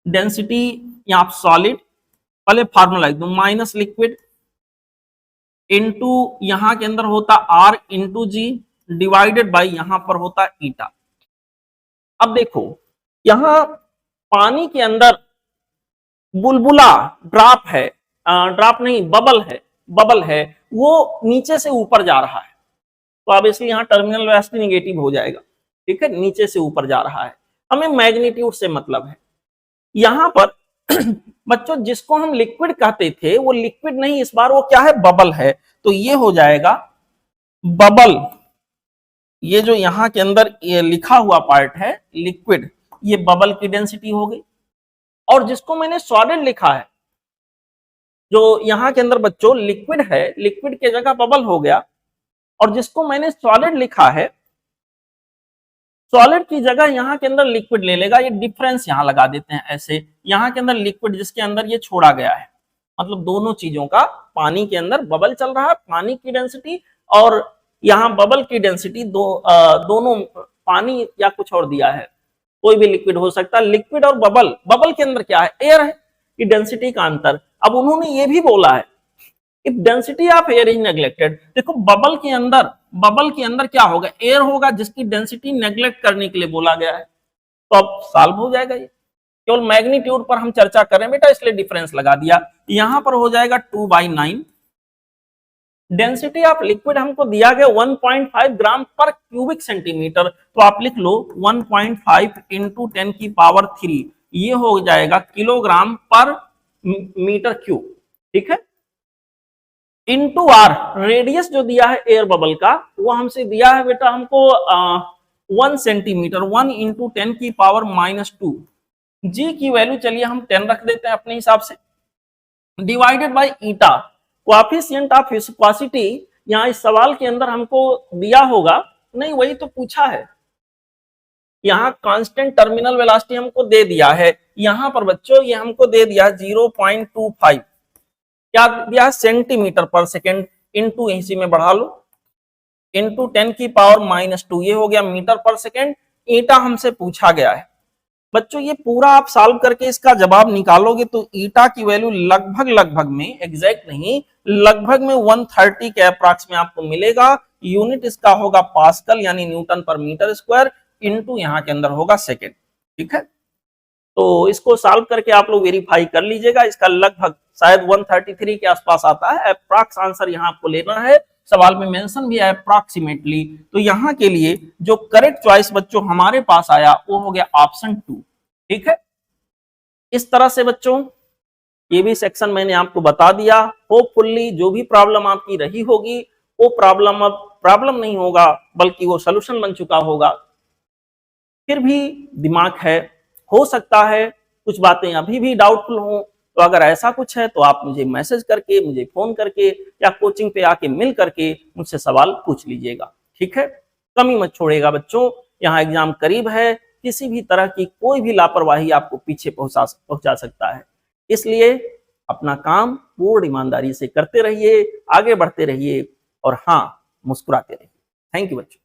डेंसिटी ऑफ सॉलिड, पहले फार्मूला लिख दूं, माइनस लिक्विड इनटू यहां के अंदर होता R into g divided by यहां पर होता ईटा। अब देखो यहां पानी के अंदर बुलबुला ड्रॉप है, ड्रॉप नहीं बबल है, वो नीचे से ऊपर जा रहा है, तो अब इसलिए यहाँ टर्मिनल वेलोसिटी निगेटिव हो जाएगा। ठीक है, नीचे से ऊपर जा रहा है, हमें मैग्नीट्यूड से मतलब है। यहां पर बच्चों जिसको हम लिक्विड कहते थे वो लिक्विड नहीं, इस बार वो क्या है बबल है, तो ये हो जाएगा बबल। ये जो यहां के अंदर ये लिखा हुआ पार्ट है लिक्विड, ये बबल की डेंसिटी हो गई। और जिसको मैंने सॉलिड लिखा है, जो यहां के अंदर बच्चों लिक्विड है, लिक्विड के जगह बबल हो गया, और जिसको मैंने सॉलिड लिखा है, सॉलिड की जगह यहां के अंदर लिक्विड ले लेगा। ये डिफरेंस यहां लगा देते हैं ऐसे, यहां के अंदर लिक्विड जिसके अंदर ये छोड़ा गया है, मतलब दोनों चीजों का, पानी के अंदर बबल चल रहा है, पानी की डेंसिटी और यहाँ बबल की डेंसिटी दोनों पानी या कुछ और दिया है, कोई भी लिक्विड हो सकता है। लिक्विड और बबल के अंदर क्या है एयर है, कि डेंसिटी का अंतर। अब उन्होंने ये भी बोला है if density of air is neglected, देखो बबल के अंदर क्या होगा एयर होगा, जिसकी डेंसिटी नेग्लेक्ट करने के लिए बोला गया है, तो अब सॉल्व हो जाएगा। ये केवल मैग्नीट्यूड पर हम चर्चा कर रहे हैं बेटा, इसलिए डिफरेंस लगा दिया। यहां पर हो जाएगा 2/9। डेंसिटी ऑफ लिक्विड हमको दिया गया 1.5 ग्राम पर क्यूबिक सेंटीमीटर, तो आप लिख लो 1.5 इंटू 10 की पावर 3, ये हो जाएगा किलोग्राम पर मीटर क्यूब। ठीक है, इंटू आर, रेडियस जो दिया है एयर बबल का वो हमसे दिया है बेटा हमको 1 सेंटीमीटर, 1 इंटू 10 की पावर -2। जी की वैल्यू चलिए हम 10 रख देते हैं अपने हिसाब से, divided by eta. Coefficient of viscosity यहाँ इस सवाल के अंदर हमको दिया होगा, नहीं वही तो पूछा है, यहाँ कांस्टेंट टर्मिनल वेलोसिटी हमको दे दिया है। यहाँ पर बच्चों ये हमको दे दिया 0.25, क्या दिया है सेंटीमीटर पर सेकेंड, इंटू इसी में बढ़ा लो इंटू 10 की पावर -2, ये हो गया मीटर पर सेकेंड। ईटा हमसे पूछा गया है बच्चों, ये पूरा आप सॉल्व करके इसका जवाब निकालोगे तो ईटा की वैल्यू लगभग में, एग्जैक्ट नहीं, लगभग में 130 के अप्रॉक्स में आपको मिलेगा। यूनिट इसका होगा पास्कल यानी Newton per metre square, into यहाँ के अंदर होगा सेकेंड। ठीक है, तो इसको सॉल्व करके आप लोग वेरीफाई कर लीजिएगा, इसका लगभग शायद 133 के आसपास आता है। अप्रॉक्स आंसर यहाँ आपको लेना है, सवाल में मेंशन भी है अप्रॉक्सीमेटली। तो यहाँ के लिए जो करेक्ट चॉइस बच्चों हमारे पास आया वो हो गया ऑप्शन 2। ठीक है, इस तरह से बच्चों ये भी सेक्शन मैंने आपको बता दिया। होपफुली जो भी प्रॉब्लम आपकी रही होगी वो प्रॉब्लम अब प्रॉब्लम नहीं होगा, बल्कि वो सोल्यूशन बन चुका होगा। फिर भी दिमाग है, हो सकता है कुछ बातें अभी भी डाउटफुल हो, तो अगर ऐसा कुछ है तो आप मुझे मैसेज करके, मुझे फोन करके या कोचिंग पे आके मिल करके मुझसे सवाल पूछ लीजिएगा। ठीक है, कमी मत छोड़ेगा बच्चों, यहाँ एग्जाम करीब है, किसी भी तरह की कोई भी लापरवाही आपको पीछे पहुंचा सकता है। इसलिए अपना काम पूर्ण ईमानदारी से करते रहिए, आगे बढ़ते रहिए और हाँ मुस्कुराते रहिए। थैंक यू बच्चों।